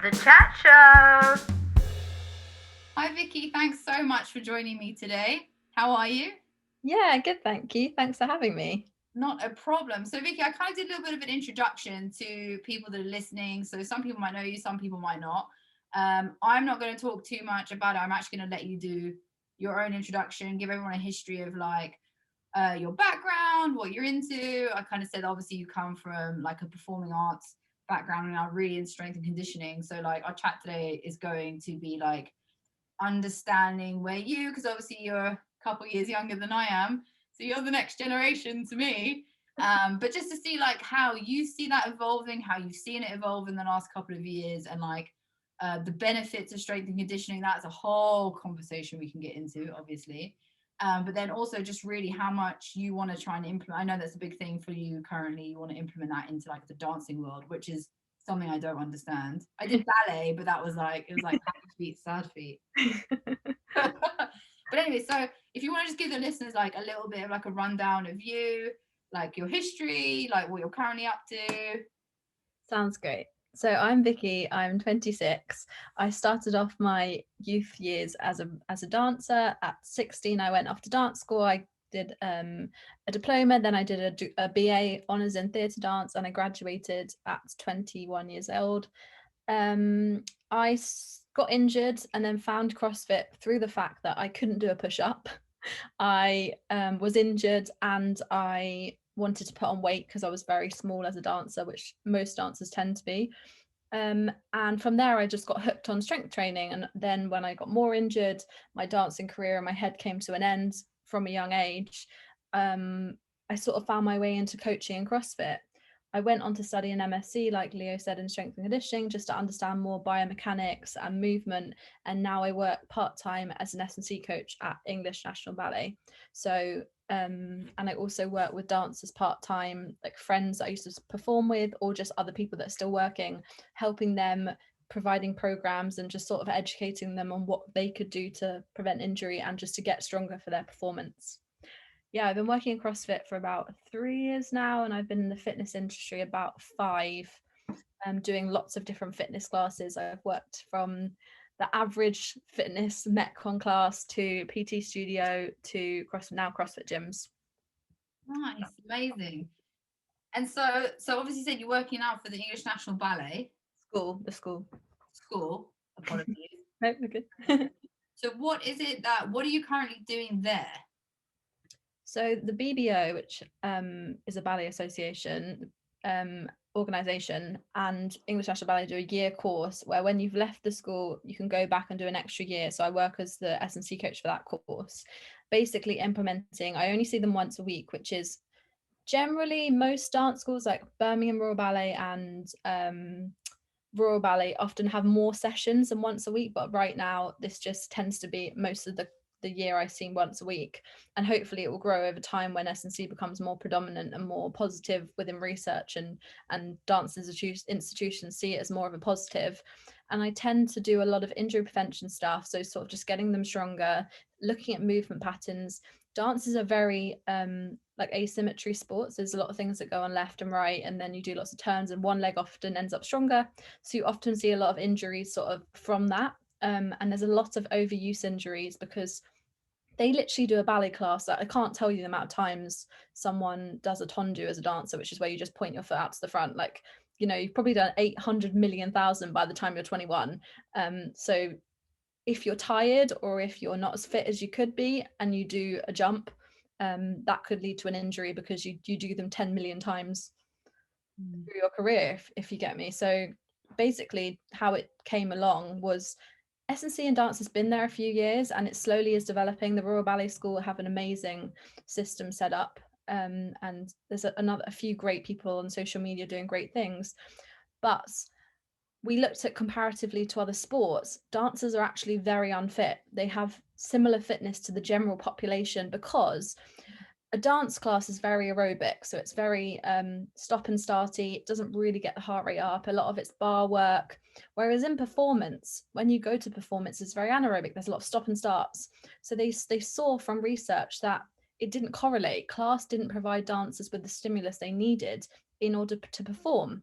The Chatshow. Hi Vicky, thanks so much for joining me today. How are you? Yeah, good, thank you. Thanks for having me. Not a problem. So Vicky, I kind of did a little bit of an introduction to people that are listening. So some people might know you, some people might not. I'm not going to talk too much about it. I'm actually going to let you do your own introduction, give everyone a history of like your background, what you're into. I kind of said obviously you come from like a performing arts background and are really in strength and conditioning. So like our chat today is going to be like understanding where you, because obviously you're a couple years younger than I am, so you're the next generation to me. But just to see like how you see that evolving, how you've seen it evolve in the last couple of years, and like the benefits of strength and conditioning. That's a whole conversation we can get into, obviously. But then also just really how much you want to try and implement. I know that's a big thing for you currently. You want to implement that into like the dancing world, which is something I don't understand. I did ballet, but that was like, it was like happy feet, sad feet. But anyway, so if you want to just give the listeners like a little bit of like a rundown of you, like your history, like what you're currently up to. Sounds great. So I'm Vicky, I'm 26. I started off my youth years as a dancer. At 16, I went off to dance school. I did a diploma, then I did a BA honours in theatre dance, and I graduated at 21 years old. I got injured and then found CrossFit through the fact that I couldn't do a push-up. I was injured and I wanted to put on weight because I was very small as a dancer, which most dancers tend to be. And from there, I just got hooked on strength training. And then when I got more injured, my dancing career and my head came to an end from a young age. I sort of found my way into coaching and CrossFit. I went on to study an MSc, like Leo said, in strength and conditioning, just to understand more biomechanics and movement. And now I work part-time as an S&C coach at English National Ballet. So, and I also work with dancers part-time, like friends that I used to perform with, or just other people that are still working, helping them, providing programs and just sort of educating them on what they could do to prevent injury and just to get stronger for their performance. Yeah, I've been working in CrossFit for about 3 years now, and I've been in the fitness industry about 5, doing lots of different fitness classes. I've worked from the average fitness Metcon class to PT studio to now CrossFit gyms. Nice, amazing. And so obviously you said you're working out for the English National Ballet The school. School. Apologies. No, okay. So what are you currently doing there? So the BBO, which is a ballet association organisation, and English National Ballet do a year course where when you've left the school, you can go back and do an extra year. So I work as the S&C coach for that course, basically implementing. I only see them once a week, which is generally most dance schools like Birmingham Royal Ballet and Royal Ballet often have more sessions than once a week, but right now this just tends to be most of the year I've seen once a week, and hopefully it will grow over time when S&C becomes more predominant and more positive within research, and dance institutions see it as more of a positive. And I tend to do a lot of injury prevention stuff, so sort of just getting them stronger, looking at movement patterns. Dance is a very like asymmetry sports. There's a lot of things that go on left and right, and then you do lots of turns and one leg often ends up stronger, so you often see a lot of injuries sort of from that. And there's a lot of overuse injuries because they literally do a ballet class that I can't tell you the amount of times someone does a tondu as a dancer, which is where you just point your foot out to the front. Like, you know, you've probably done 800 million thousand by the time you're 21. So if you're tired or if you're not as fit as you could be and you do a jump, that could lead to an injury because you do them 10 million times through your career, if you get me. So basically how it came along was S&C and dance has been there a few years and it slowly is developing. The Royal Ballet School have an amazing system set up, and there's a few great people on social media doing great things. But we looked at comparatively to other sports, dancers are actually very unfit. They have similar fitness to the general population because a dance class is very aerobic, so it's very stop and starty. It doesn't really get the heart rate up. A lot of it's bar work, whereas in performance, when you go to performance, it's very anaerobic. There's a lot of stop and starts. So they saw from research that it didn't correlate. Class didn't provide dancers with the stimulus they needed in order to perform.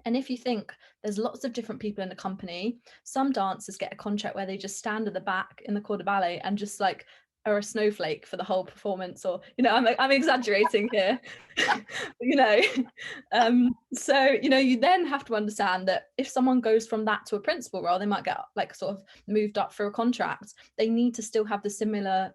And if you think there's lots of different people in a company, some dancers get a contract where they just stand at the back in the corps de ballet and just like are a snowflake for the whole performance, or I'm exaggerating here. So you then have to understand that if someone goes from that to a principal role, they might get like sort of moved up for a contract. They need to still have the similar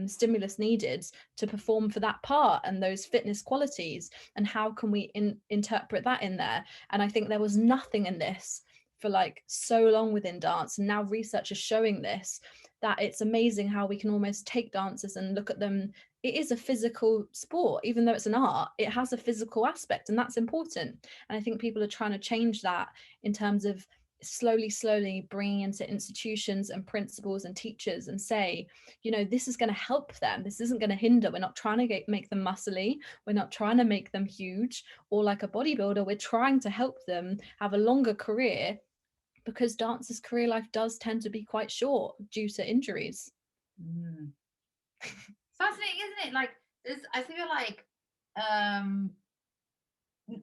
stimulus needed to perform for that part and those fitness qualities, and how can we interpret that in there? And I think there was nothing in this for like so long within dance, and now research is showing this, that it's amazing how we can almost take dancers and look at them. It is a physical sport, even though it's an art, it has a physical aspect, and that's important. And I think people are trying to change that in terms of slowly bringing into institutions and principals and teachers and say, this is going to help them, this isn't going to hinder. We're not trying to make them muscly, we're not trying to make them huge or like a bodybuilder, we're trying to help them have a longer career, because dancers' career life does tend to be quite short due to injuries. Fascinating, isn't it? Like, I feel like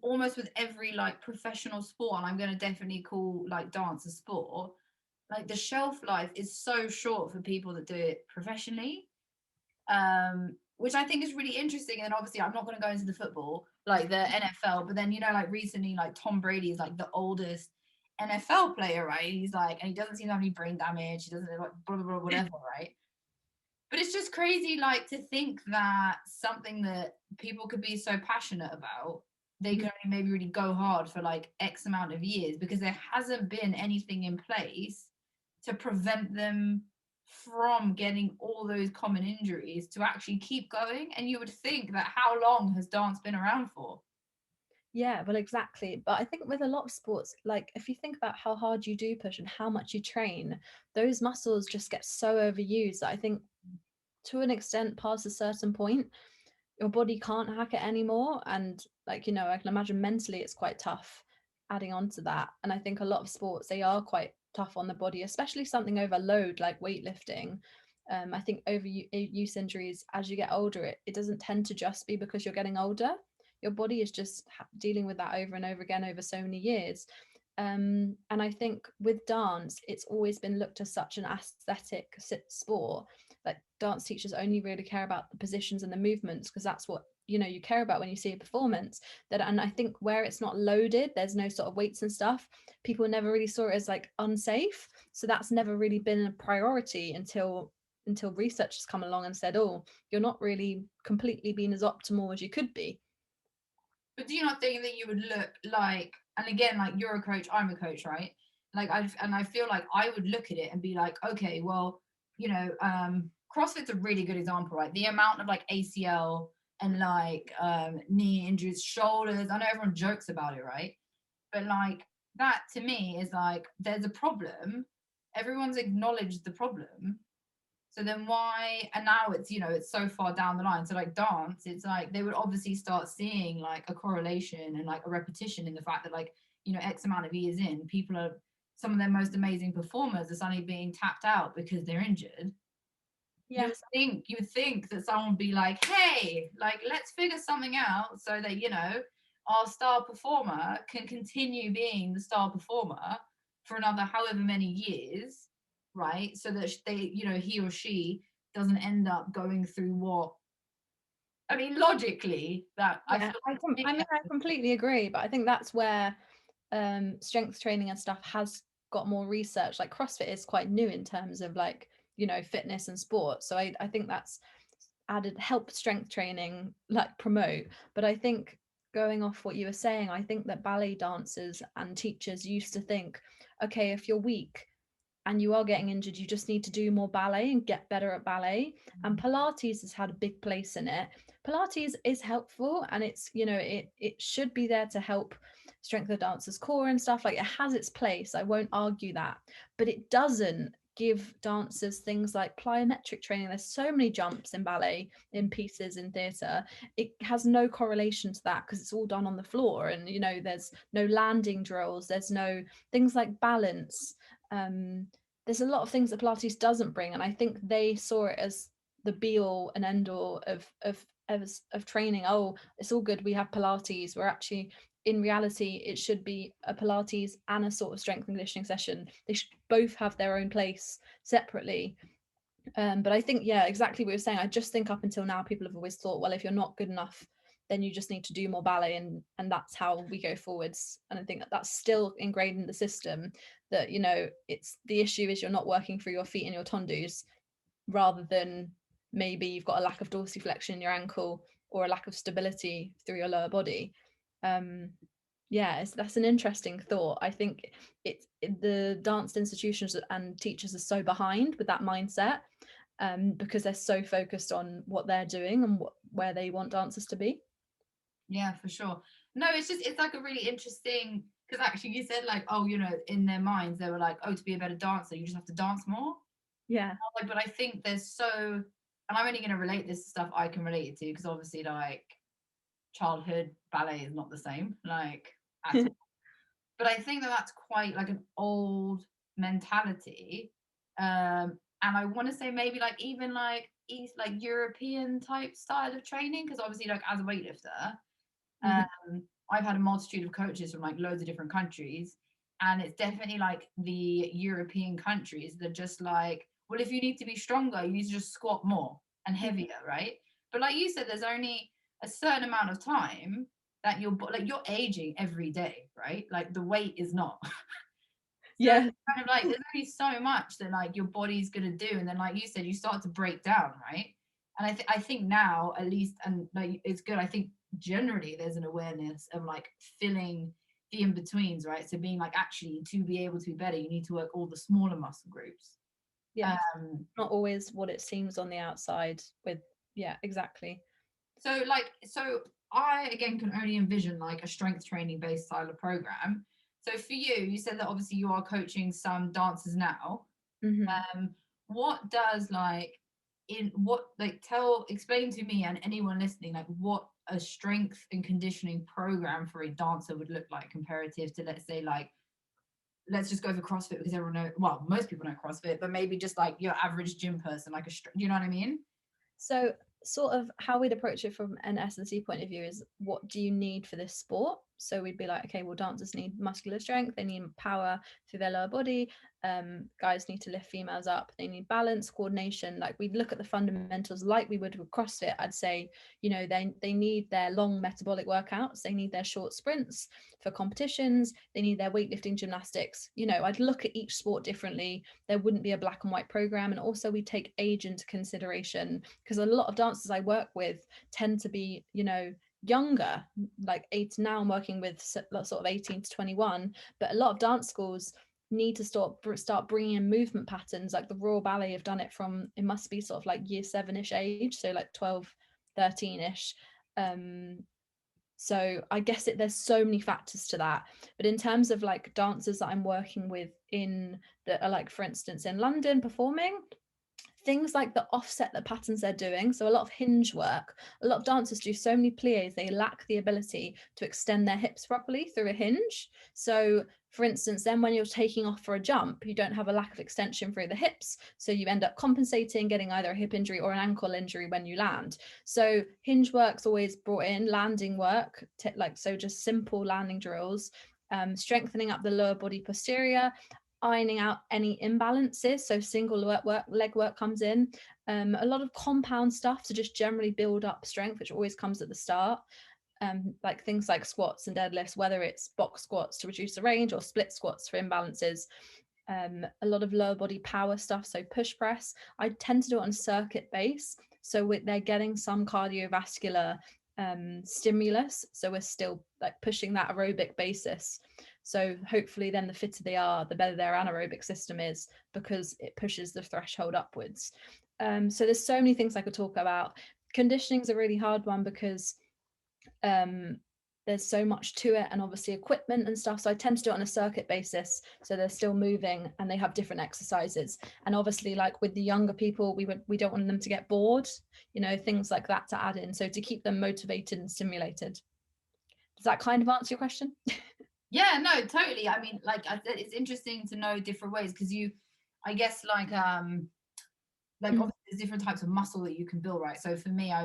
almost with every like professional sport, and I'm going to definitely call like dance a sport, like the shelf life is so short for people that do it professionally, which I think is really interesting. And then obviously I'm not going to go into the football, like the NFL, but then like recently, like Tom Brady is like the oldest NFL player, right? He's like, and he doesn't seem to have any brain damage, he doesn't like blah blah blah whatever, right? But it's just crazy, like, to think that something that people could be so passionate about, they can only maybe really go hard for like X amount of years, because there hasn't been anything in place to prevent them from getting all those common injuries to actually keep going. And you would think that how long has dance been around for? Yeah, well, exactly. But I think with a lot of sports, like if you think about how hard you do push and how much you train, those muscles just get so overused that I think to an extent, past a certain point, your body can't hack it anymore. And like, I can imagine mentally it's quite tough adding on to that. And I think a lot of sports, they are quite tough on the body, especially something overload like weightlifting. I think overuse injuries as you get older, it doesn't tend to just be because you're getting older. Your body is just dealing with that over and over again over so many years. And I think with dance, it's always been looked at such an aesthetic sport. Like dance teachers only really care about the positions and the movements, because that's what you care about when you see a performance. And I think where it's not loaded, there's no sort of weights and stuff, people never really saw it as like unsafe. So that's never really been a priority until research has come along and said, oh, you're not really completely being as optimal as you could be. But do you not think that you would look like, and again, like you're a coach, I'm a coach, right? Like I feel like I would look at it and be like, okay, well, CrossFit's a really good example, right? The amount of like ACL and like knee injuries, shoulders. I know everyone jokes about it, right? But like that to me is like, there's a problem. Everyone's acknowledged the problem. So then why, and now it's so far down the line. So like dance, it's like they would obviously start seeing like a correlation and like a repetition in the fact that like, X amount of years in, people are, some of their most amazing performers are suddenly being tapped out because they're injured. Yes. You would think that someone would be like, hey, like let's figure something out so that, our star performer can continue being the star performer for another however many years, right? So that he or she doesn't end up going through what, I mean, logically, that Yeah, I completely agree, but I think that's where strength training and stuff has got more research. Like CrossFit is quite new in terms of like fitness and sport, so I think that's help strength training like promote. But I think, going off what you were saying, I think that ballet dancers and teachers used to think, okay, if you're weak and you are getting injured, you just need to do more ballet and get better at ballet. And Pilates has had a big place in it. Pilates is helpful, and it's it should be there to help strengthen the dancer's core and stuff. Like, it has its place, I won't argue that, but it doesn't give dancers things like plyometric training. There's so many jumps in ballet, in pieces, in theatre. It has no correlation to that because it's all done on the floor, and there's no landing drills, there's no things like balance. There's a lot of things that Pilates doesn't bring, and I think they saw it as the be all and end all of training. Oh, it's all good, we have Pilates, we're actually in reality it should be a Pilates and a sort of strength and conditioning session. They should both have their own place separately. But I think, yeah, exactly what you're saying. I just think up until now people have always thought, well, if you're not good enough, then you just need to do more ballet, and that's how we go forwards. And I think that that's still ingrained in the system, that, you know, it's the issue is you're not working through your feet and your tendons, rather than maybe you've got a lack of dorsiflexion in your ankle or a lack of stability through your lower body. Yeah, that's an interesting thought. I think the dance institutions and teachers are so behind with that mindset, because they're so focused on what they're doing and where they want dancers to be. Yeah, for sure. No, it's like a really interesting, because actually you said like, oh, you know, in their minds they were like, oh, to be a better dancer you just have to dance more. Yeah. Like, but I think there's so, and I'm only going to relate this to stuff I can relate it to, because obviously like childhood ballet is not the same, like at all. But I think that that's quite like an old mentality, and I want to say maybe like even like East, like European type style of training, because obviously like as a weightlifter, I've had a multitude of coaches from like loads of different countries, and it's definitely like the European countries that just like, well, if you need to be stronger you need to just squat more and heavier, right? But like you said, there's only a certain amount of time that you're aging every day, right? Like the weight is not. So Yeah. it's kind of like there's only so much that like your body's gonna do, and then like you said, you start to break down, right? And I think now at least, and like it's good. I think generally there's an awareness of like filling the in betweens, right? So being like, actually, to be able to be better, you need to work all the smaller muscle groups. Yeah. Not always what it seems on the outside with, yeah, exactly. So I again can only envision like a strength training based style of program. So for you said that obviously you are coaching some dancers now. What does like in what like tell explain to me and anyone listening like what a strength and conditioning program for a dancer would look like comparative to, let's say, like, let's just go for CrossFit, because everyone know, well, most people know CrossFit, but maybe just like your average gym person, like you know what I mean? So sort of how we'd approach it from an S&C point of view is, what do you need for this sport? So we'd be like, okay, well, dancers need muscular strength, they need power through their lower body, guys need to lift females up, they need balance, coordination. Like we'd look at the fundamentals like we would with CrossFit. I'd say, you know, they need their long metabolic workouts, they need their short sprints for competitions, they need their weightlifting, gymnastics. You know, I'd look at each sport differently. There wouldn't be a black and white program. And also we take age into consideration, because a lot of dancers I work with tend to be, you know, younger, like now I'm working with sort of 18 to 21, but a lot of dance schools need to start bringing in movement patterns. Like the Royal Ballet have done it from, it must be sort of like year 7ish age, so like 12, 13ish. So I guess there's so many factors to that. But in terms of like dancers that I'm working with in that are like, for instance, in London performing, things like the offset, the patterns they're doing, so a lot of hinge work, a lot of dancers do so many plies, they lack the ability to extend their hips properly through a hinge. So for instance, then when you're taking off for a jump, you don't have a lack of extension through the hips, so you end up compensating, getting either a hip injury or an ankle injury when you land. So hinge work's always brought in, landing work, like so just simple landing drills, strengthening up the lower body posterior, ironing out any imbalances, so single leg work comes in, a lot of compound stuff to just generally build up strength, which always comes at the start, like things like squats and deadlifts, whether it's box squats to reduce the range or split squats for imbalances, a lot of lower body power stuff, so push press. I tend to do it on circuit base, so they're getting some cardiovascular stimulus, so we're still like pushing that aerobic basis. So hopefully then the fitter they are, the better their anaerobic system is, because it pushes the threshold upwards. So there's so many things I could talk about. Conditioning is a really hard one, because there's so much to it, and obviously equipment and stuff. So I tend to do it on a circuit basis, so they're still moving and they have different exercises. And obviously, like with the younger people, we don't want them to get bored, you know, things like that to add in, so to keep them motivated and stimulated. Does that kind of answer your question? Yeah, no, totally. I mean, like I said, it's interesting to know different ways, because I guess like obviously there's different types of muscle that you can build, right? So for me, I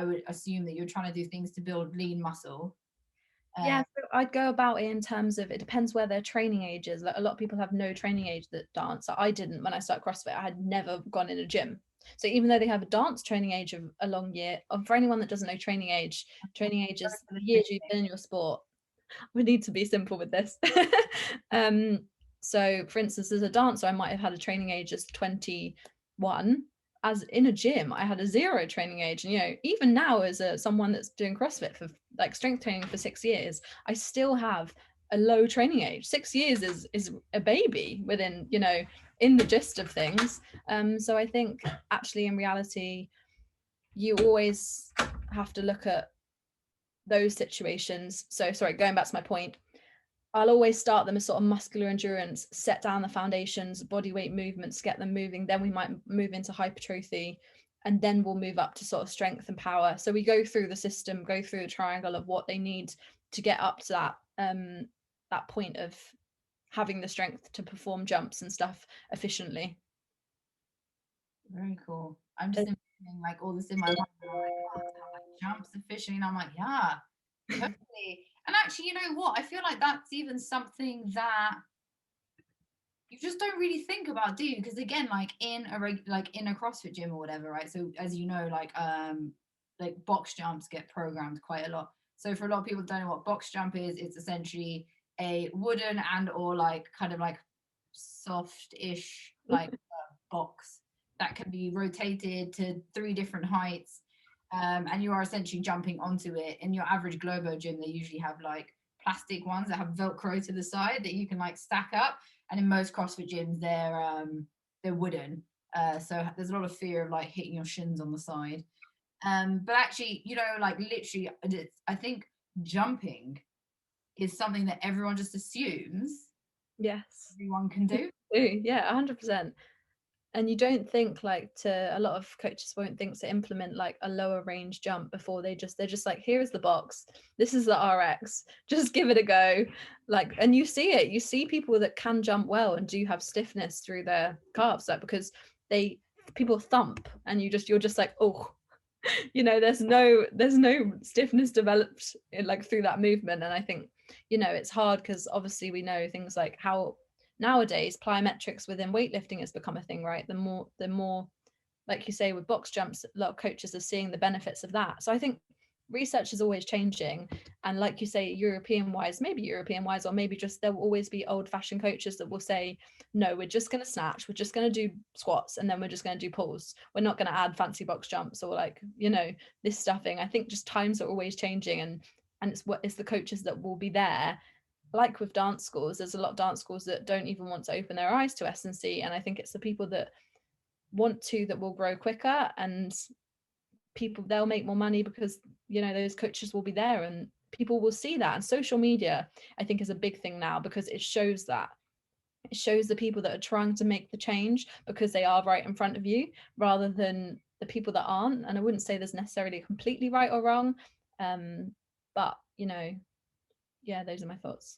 would assume that you're trying to do things to build lean muscle. Yeah, so I'd go about it in terms of, it depends where their training age is. Like a lot of people have no training age that dance. So I didn't when I started CrossFit. I had never gone in a gym. So even though they have a dance training age of a long year, for anyone that doesn't know training age is For the years fish you've thing. been in your sport. We need to be simple with this. So for instance, as a dancer, I might have had a training age as 21. As in a gym, I had a 0 training age. And even now, as someone that's doing CrossFit for like strength training for 6 years, I still have a low training age. 6 years is a baby within, in the gist of things. So I think actually in reality, you always have to look at those situations. So sorry, going back to my point, I'll always start them as sort of muscular endurance, set down the foundations, body weight movements, get them moving. Then we might move into hypertrophy, and then we'll move up to sort of strength and power. So we go through the system, go through the triangle of what they need to get up to that point of having the strength to perform jumps and stuff efficiently. Very cool. I'm just imagining like all this in my mind. And I'm like, oh, to have like jumps efficiently. And I'm like, yeah, totally. And actually, you know what? I feel like that's even something that you just don't really think about, do you? Because again, like in a CrossFit gym or whatever, right? So as you know, like box jumps get programmed quite a lot. So for a lot of people who don't know what box jump is, it's essentially a wooden and or like kind of like soft-ish like box that can be rotated to 3 different heights. And you are essentially jumping onto it. In your average Globo gym, they usually have like plastic ones that have Velcro to the side that you can like stack up. And in most CrossFit gyms, they're wooden. So there's a lot of fear of like hitting your shins on the side. But actually, like literally, I think jumping is something that everyone just assumes Yes. everyone can do. Yeah, 100%. And you don't think like, to a lot of coaches won't think to implement like a lower range jump before they're just like, here's the box, this is the RX, just give it a go. Like, and you see people that can jump well and do have stiffness through their calves, like because people thump and you're just like, oh, there's no stiffness developed like through that movement. And I think it's hard because obviously we know things like how nowadays plyometrics within weightlifting has become a thing, right? The more like you say with box jumps, a lot of coaches are seeing the benefits of that. So I think research is always changing. And like you say, European wise, or maybe just there will always be old fashioned coaches that will say, no, we're just going to snatch, we're just going to do squats, and then we're just going to do pulls. We're not going to add fancy box jumps or like, this stuffing. I think just times are always changing, and it's the coaches that will be there. Like with dance schools, there's a lot of dance schools that don't even want to open their eyes to S&C. And I think it's the people that want to that will grow quicker, and they'll make more money because those coaches will be there and people will see that. And social media, I think, is a big thing now because it shows the people that are trying to make the change because they are right in front of you rather than the people that aren't. And I wouldn't say there's necessarily completely right or wrong, but yeah, those are my thoughts.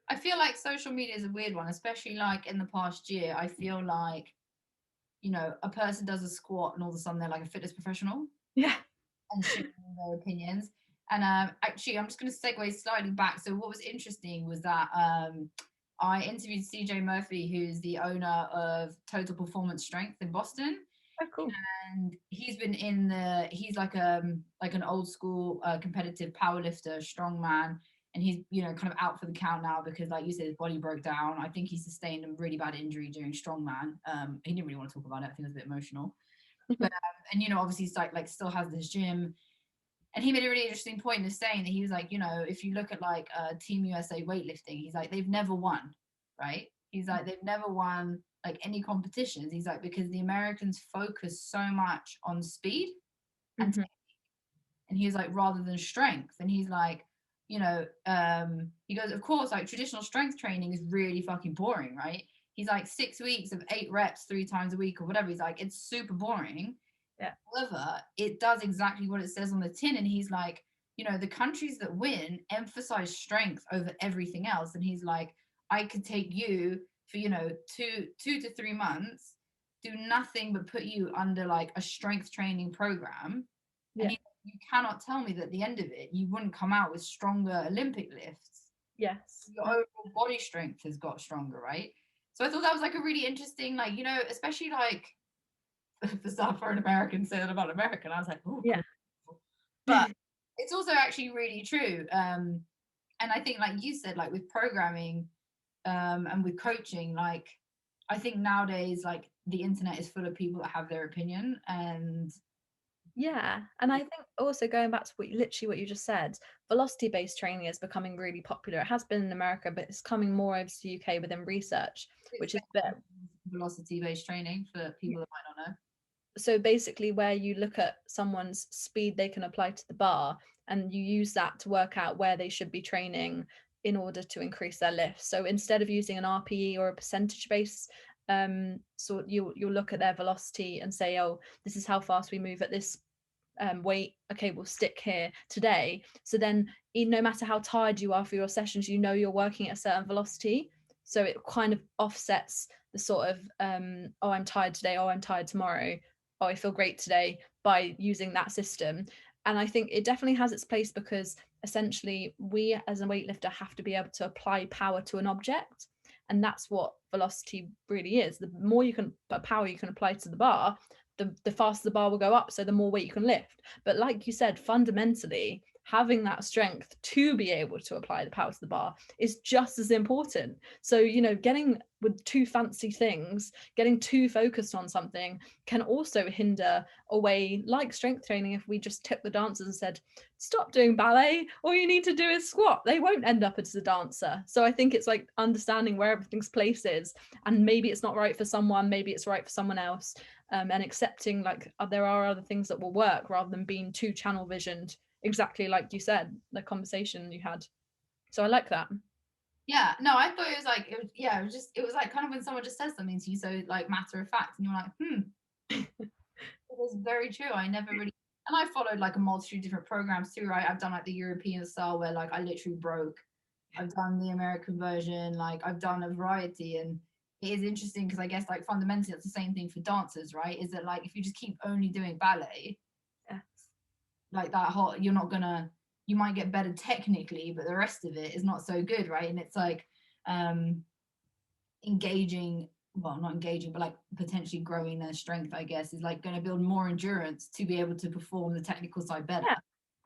I feel like social media is a weird one, especially like in the past year. I feel like, a person does a squat and all of a sudden they're like a fitness professional. Yeah. And sharing their opinions. And actually, I'm just going to segue slightly back. So what was interesting was that I interviewed CJ Murphy, who's the owner of Total Performance Strength in Boston. Oh, cool. And he's been he's like an old school competitive powerlifter, strongman. And he's, kind of out for the count now because, like you said, his body broke down. I think he sustained a really bad injury during strongman. He didn't really want to talk about it. I think it was a bit emotional. But, and, obviously he's like still has this gym. And he made a really interesting point of saying that he was like, if you look at like Team USA weightlifting, he's like, they've never won, right? He's like, they've never won like any competitions. He's like, because the Americans focus so much on speed and technique. And he was like, rather than strength. And he's like, he goes, of course, like traditional strength training is really fucking boring, right? He's like 6 weeks of 8 reps 3 times a week or whatever. He's like, it's super boring. Yeah. However, it does exactly what it says on the tin. And he's like, the countries that win emphasize strength over everything else. And he's like, I could take you for, 2 to 3 months, do nothing but put you under like a strength training program. Yeah. And you cannot tell me that at the end of it, you wouldn't come out with stronger Olympic lifts. Yes. Your overall body strength has got stronger, right? So I thought that was like a really interesting, like, you know, especially like for an American saying that about American, I was like, oh, Yeah. cool. But it's also actually really true. And I think, like you said, like with programming and with coaching, like I think nowadays, like the internet is full of people that have their opinion, and Yeah, and I think also going back to what you just said, velocity-based training is becoming really popular. It has been in America, but it's coming more over to the UK within research, which is velocity-based training for people that might not know. so basically where you look at someone's speed they can apply to the bar, and you use that to work out where they should be training in order to increase their lift. So instead of using an RPE or a percentage base, so you'll look at their velocity and say, oh, this is how fast we move at this weight. Okay, we'll stick here today. So then no matter how tired you are for your sessions, you know you're working at a certain velocity. So it kind of offsets the sort of oh, I'm tired today, oh, I'm tired tomorrow, oh, I feel great today, by using that system. And I think it definitely has its place, because essentially we as a weightlifter have to be able to apply power to an object, and that's what velocity really is. The more you can power you can apply to the bar, the faster the bar will go up, so the more weight you can lift. But like you said, fundamentally having that strength to be able to apply the power to the bar is just as important. So, you know, getting with too fancy things, getting too focused on something can also hinder a way like strength training. If we just took the dancers and said, stop doing ballet, all you need to do is squat, they won't end up as a dancer. So I think it's like understanding where everything's place is, and maybe it's not right for someone, maybe it's right for someone else, and accepting like there are other things that will work, rather than being too channel visioned, exactly like you said, the conversation you had. So I like that. Yeah, no, I thought it was like, it was like kind of when someone just says something to you so like matter of fact, and you're like, it was very true. I never really, and I followed like a multitude of different programs too, right? I've done like the European style where like I literally broke. I've done the American version, like I've done a variety, and it is interesting because I guess like fundamentally it's the same thing for dancers, right? Is that like if you just keep only doing ballet, Yes. like that whole, you might get better technically, but the rest of it is not so good, right? And it's like engaging, well, not engaging, but like potentially growing their strength, I guess, is like going to build more endurance to be able to perform the technical side better. Yeah.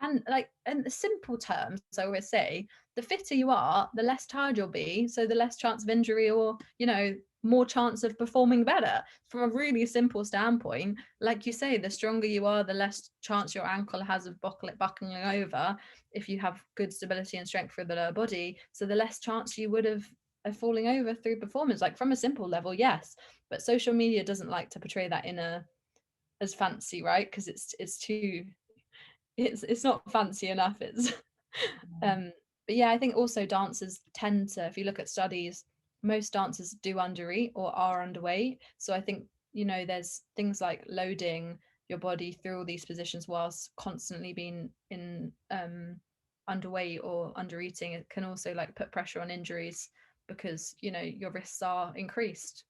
And like in the simple terms, I always say, the fitter you are, the less tired you'll be, so the less chance of injury, or, you know, more chance of performing better. From a really simple standpoint, like you say, the stronger you are, the less chance your ankle has of buckling over if you have good stability and strength for the lower body. So the less chance you would have of falling over through performance. Like from a simple level, yes, but social media doesn't like to portray that in a as fancy, right? Because it's too it's not fancy enough. It's but yeah, I think also dancers tend to, if you look at studies, most dancers do undereat or are underweight. So I think, you know, there's things like loading your body through all these positions whilst constantly being in underweight or undereating. It can also like put pressure on injuries, because, you know, your risks are increased.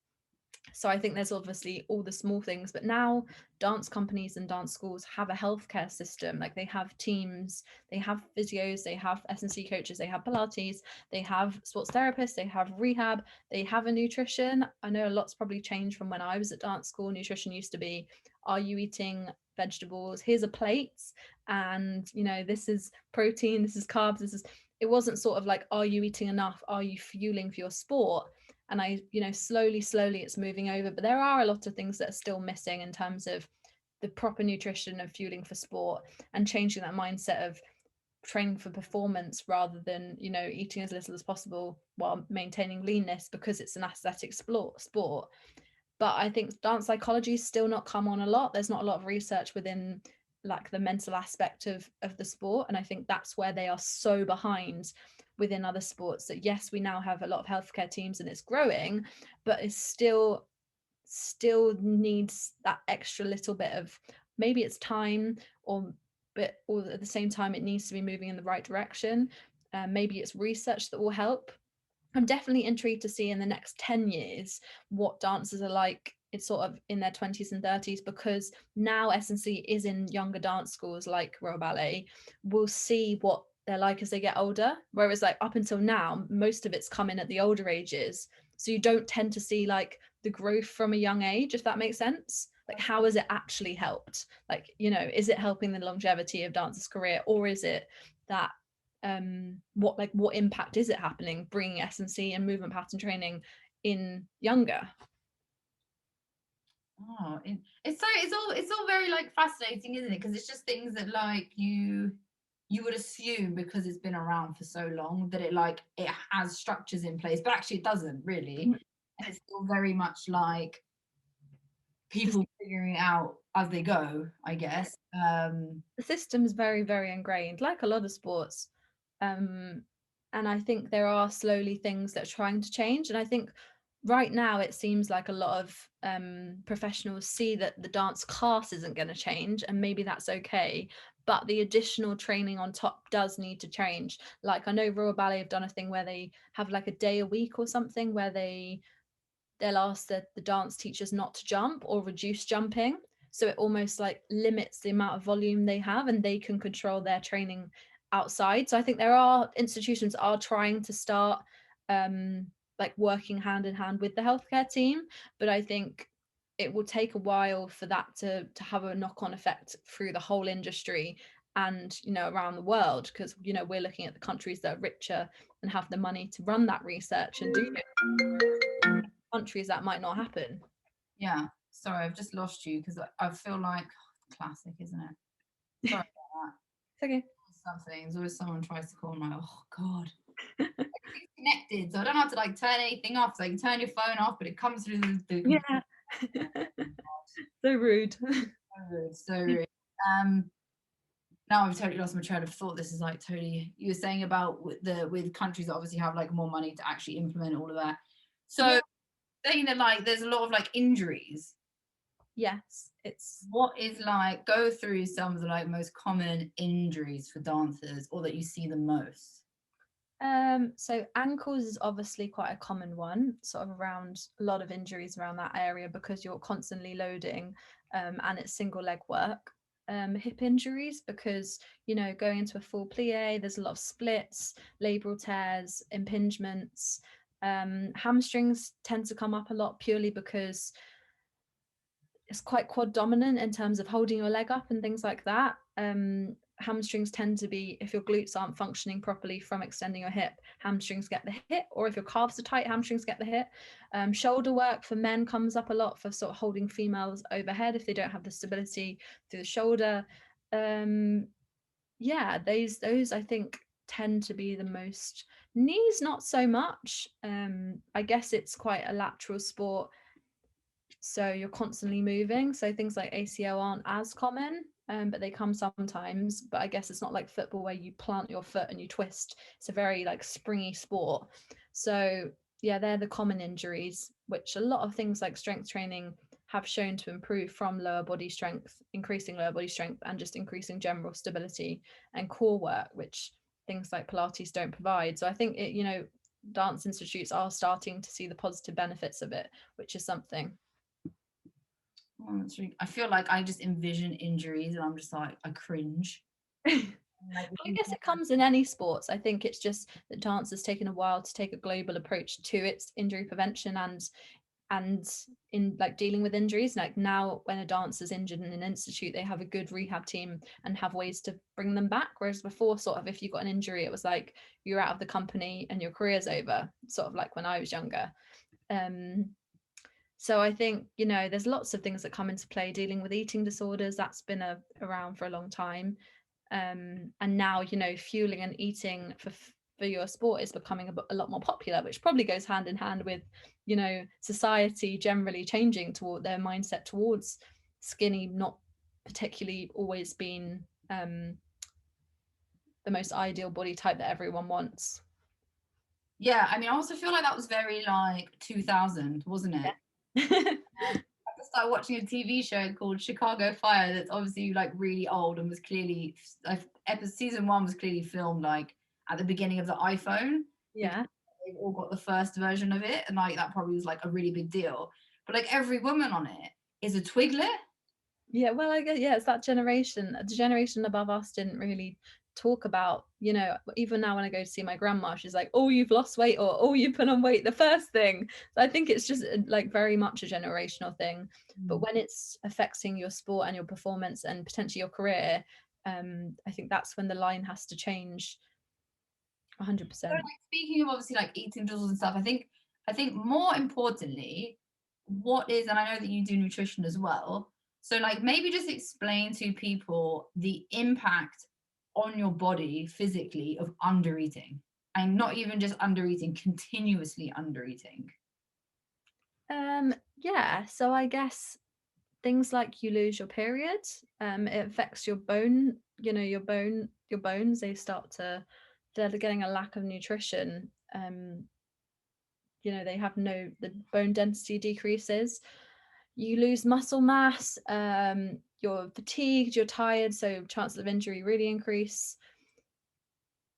So I think there's obviously all the small things, but now dance companies and dance schools have a healthcare system. Like they have teams, they have physios, they have S&C coaches, they have Pilates, they have sports therapists, they have rehab, they have a nutrition. I know a lot's probably changed from when I was at dance school. Nutrition used to be, are you eating vegetables? Here's a plate, and, you know, this is protein, this is carbs, this is, it wasn't sort of like, are you eating enough? Are you fueling for your sport? And I, you know, slowly it's moving over, but there are a lot of things that are still missing in terms of the proper nutrition of fueling for sport, and changing that mindset of training for performance rather than, you know, eating as little as possible while maintaining leanness because it's an aesthetic sport. But I think dance psychology has still not come on a lot. There's not a lot of research within like the mental aspect of the sport, and I think that's where they are so behind within other sports. That yes, we now have a lot of healthcare teams and it's growing, but it's still needs that extra little bit of, maybe it's time, or at the same time it needs to be moving in the right direction. Maybe it's research that will help. I'm definitely intrigued to see in the next 10 years what dancers are like it's sort of in their 20s and 30s, because now S&C is in younger dance schools like Royal Ballet, will see what they're like as they get older, whereas like up until now most of it's coming at the older ages, so you don't tend to see like the growth from a young age, if that makes sense. Like, how has it actually helped? Like, you know, is it helping the longevity of dancers' career, or is it that what impact is it happening bringing S&C and movement pattern training in younger? Oh, it's all very like fascinating, isn't it? Because it's just things that like you would assume, because it's been around for so long, that it has structures in place, but actually it doesn't really. And it's still very much like people figuring it out as they go, I guess. The system's very, very ingrained, like a lot of sports. And I think there are slowly things that are trying to change. And I think right now it seems like a lot of professionals see that the dance class isn't going to change, and maybe that's okay. But the additional training on top does need to change. Like, I know Royal Ballet have done a thing where they have like a day a week or something where they'll ask the dance teachers not to jump or reduce jumping, so it almost like limits the amount of volume they have, and they can control their training outside. So I think there are institutions are trying to start like working hand in hand with the healthcare team, but I think it will take a while for that to have a knock-on effect through the whole industry and, you know, around the world, because, you know, we're looking at the countries that are richer and have the money to run that research and do it. Countries that might not happen. Yeah, sorry, I've just lost you because I feel like classic, isn't it? Sorry about It's okay. something. There's always someone tries to call, and I'm like, oh god. Everything's connected, so I don't have to like turn anything off. So you can turn your phone off, but it comes through the Yeah. So rude. So rude. Now I've totally lost my train of thought. This is like totally, you were saying about with countries that obviously have like more money to actually implement all of that. So Yeah. saying that like there's a lot of like injuries. Yes, it's What is like, go through some of the like most common injuries for dancers, or that you see the most? so ankles is obviously quite a common one, sort of around a lot of injuries around that area because you're constantly loading, and it's single leg work. Hip injuries, because, you know, going into a full plie, there's a lot of splits, labral tears, impingements. Hamstrings tend to come up a lot purely because it's quite quad dominant in terms of holding your leg up and things like that. Hamstrings tend to be, if your glutes aren't functioning properly from extending your hip, hamstrings get the hit, or if your calves are tight, hamstrings get the hit. Shoulder work for men comes up a lot for sort of holding females overhead if they don't have the stability through the shoulder. Yeah, those I think tend to be the most. Knees not so much. I guess it's quite a lateral sport, so you're constantly moving, so things like ACL aren't as common, but they come sometimes. But I guess it's not like football where you plant your foot and you twist. It's a very like springy sport. So yeah, they're the common injuries, which a lot of things like strength training have shown to improve from lower body strength, increasing lower body strength, and just increasing general stability and core work, which things like Pilates don't provide. So I think it, you know, dance institutes are starting to see the positive benefits of it, which is something. Oh, that's really, I feel like I just envision injuries and I'm just like, I cringe. Like, I guess it comes in any sports. I think it's just that dance has taken a while to take a global approach to its injury prevention and in like dealing with injuries. Like now when a dancer's injured in an institute, they have a good rehab team and have ways to bring them back, whereas before, sort of, if you got an injury, it was like you're out of the company and your career's over, sort of like when I was younger. So I think, you know, there's lots of things that come into play. Dealing with eating disorders, that's been around for a long time. And now, you know, fueling and eating for your sport is becoming a lot more popular, which probably goes hand in hand with, you know, society generally changing toward their mindset towards skinny, not particularly always being the most ideal body type that everyone wants. yeah, I mean, I also feel like that was very like 2000, wasn't it? I just started watching a TV show called Chicago Fire that's obviously like really old and was clearly season 1 was clearly filmed like at the beginning of the iPhone. Yeah. They've all got the first version of it, and like that probably was like a really big deal. but like every woman on it is a twiglet. Yeah, well, I guess, yeah, it's that generation. The generation above us didn't really talk about, you know, even now when I go to see my grandma, she's like, oh, you've lost weight, or oh, you put on weight, the first thing. So I think it's just like very much a generational thing. But when it's affecting your sport and your performance and potentially your career, I think that's when the line has to change 100%. So, like, speaking of obviously like eating disorders and stuff, I think more importantly, what is, and I know that you do nutrition as well. So like maybe just explain to people the impact on your body physically of undereating, and not even just undereating, continuously undereating. Yeah, so I guess things like you lose your period, it affects your bone, you know, your bones, they're getting a lack of nutrition. You know, they have the bone density decreases, you lose muscle mass, you're fatigued, you're tired, so chances of injury really increase.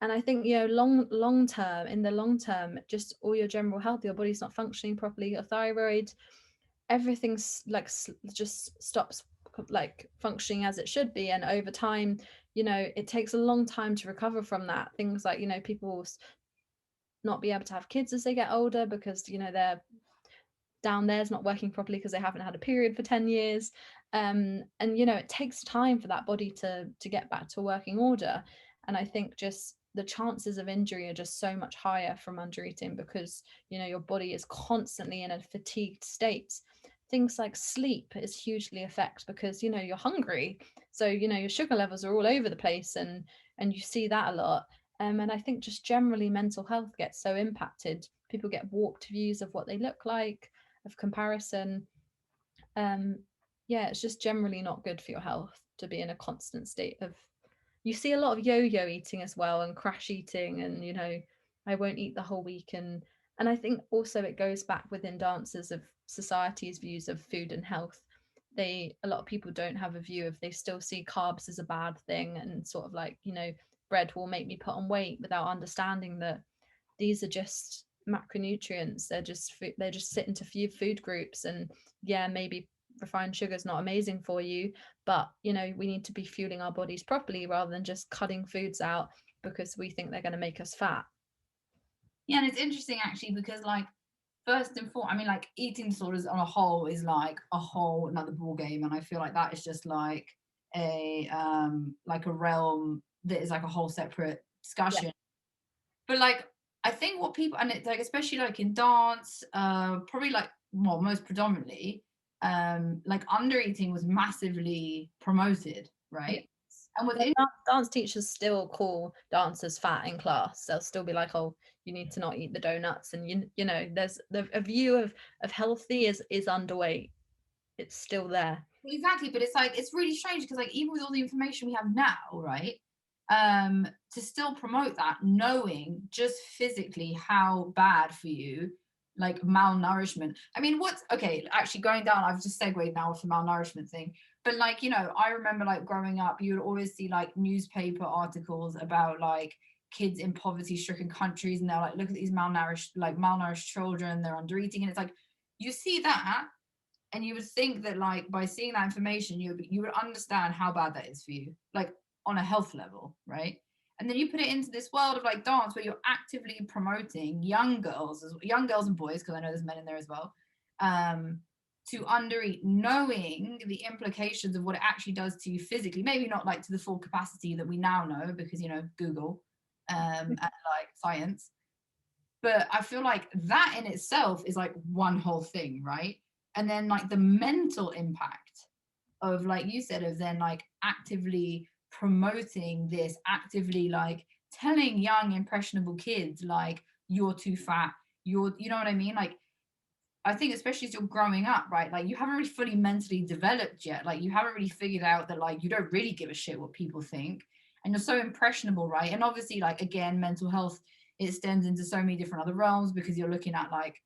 And I think, you know, in the long term, just all your general health, your body's not functioning properly, your thyroid, everything's like just stops like functioning as it should be. And over time, you know, it takes a long time to recover from that. Things like, you know, people will not be able to have kids as they get older because, you know, they're down there's not working properly because they haven't had a period for 10 years. And you know, it takes time for that body to get back to working order. And I think just the chances of injury are just so much higher from undereating because, you know, your body is constantly in a fatigued state. Things like sleep is hugely affected because, you know, you're hungry, so, you know, your sugar levels are all over the place, and you see that a lot. And I think just generally mental health gets so impacted. People get warped views of what they look like, of comparison. Yeah, it's just generally not good for your health to be in a constant state of. You see a lot of yo-yo eating as well, and crash eating, and, you know, I won't eat the whole week. And I think also it goes back within dances of society's views of food and health. A lot of people don't have a view of, they still see carbs as a bad thing, and sort of like, you know, bread will make me put on weight, without understanding that these are just macronutrients. They're just sit into few food groups. And yeah, maybe refined sugar is not amazing for you, but, you know, we need to be fueling our bodies properly rather than just cutting foods out because we think they're going to make us fat. Yeah, and it's interesting actually because like first and foremost, I mean, like eating disorders on a whole is like a whole another ball game, and I feel like that is just like a realm that is like a whole separate discussion. Yeah. But like I think what people, and it's like especially like in dance, probably like, well, most predominantly, like undereating was massively promoted, right? Yeah. And with dance teachers still call dancers fat in class. They'll still be like, oh, you need to not eat the donuts. And you know, there's a view of healthy is underweight. It's still there. Well, exactly, but it's like it's really strange because like even with all the information we have now, right? To still promote that, knowing just physically how bad for you, like malnourishment. I mean, what's okay, actually going down, I've just segued now with the malnourishment thing. But like, you know, I remember like growing up, you would always see like newspaper articles about like kids in poverty-stricken countries, and they're like, look at these malnourished children, they're undereating. And it's like you see that, and you would think that like by seeing that information, you would understand how bad that is for you, like on a health level, right? And then you put it into this world of like dance where you're actively promoting young girls and boys, because I know there's men in there as well, to undereat, knowing the implications of what it actually does to you physically. Maybe not like to the full capacity that we now know because, you know, Google and like science. But I feel like that in itself is like one whole thing, right? And then like the mental impact of, like you said, of then like actively promoting this, actively like telling young impressionable kids like you're too fat, you know what I mean? Like I think especially as you're growing up, right, like you haven't really fully mentally developed yet, like you haven't really figured out that like you don't really give a shit what people think, and you're so impressionable, right? And obviously like again, mental health, it extends into so many different other realms because you're looking at like,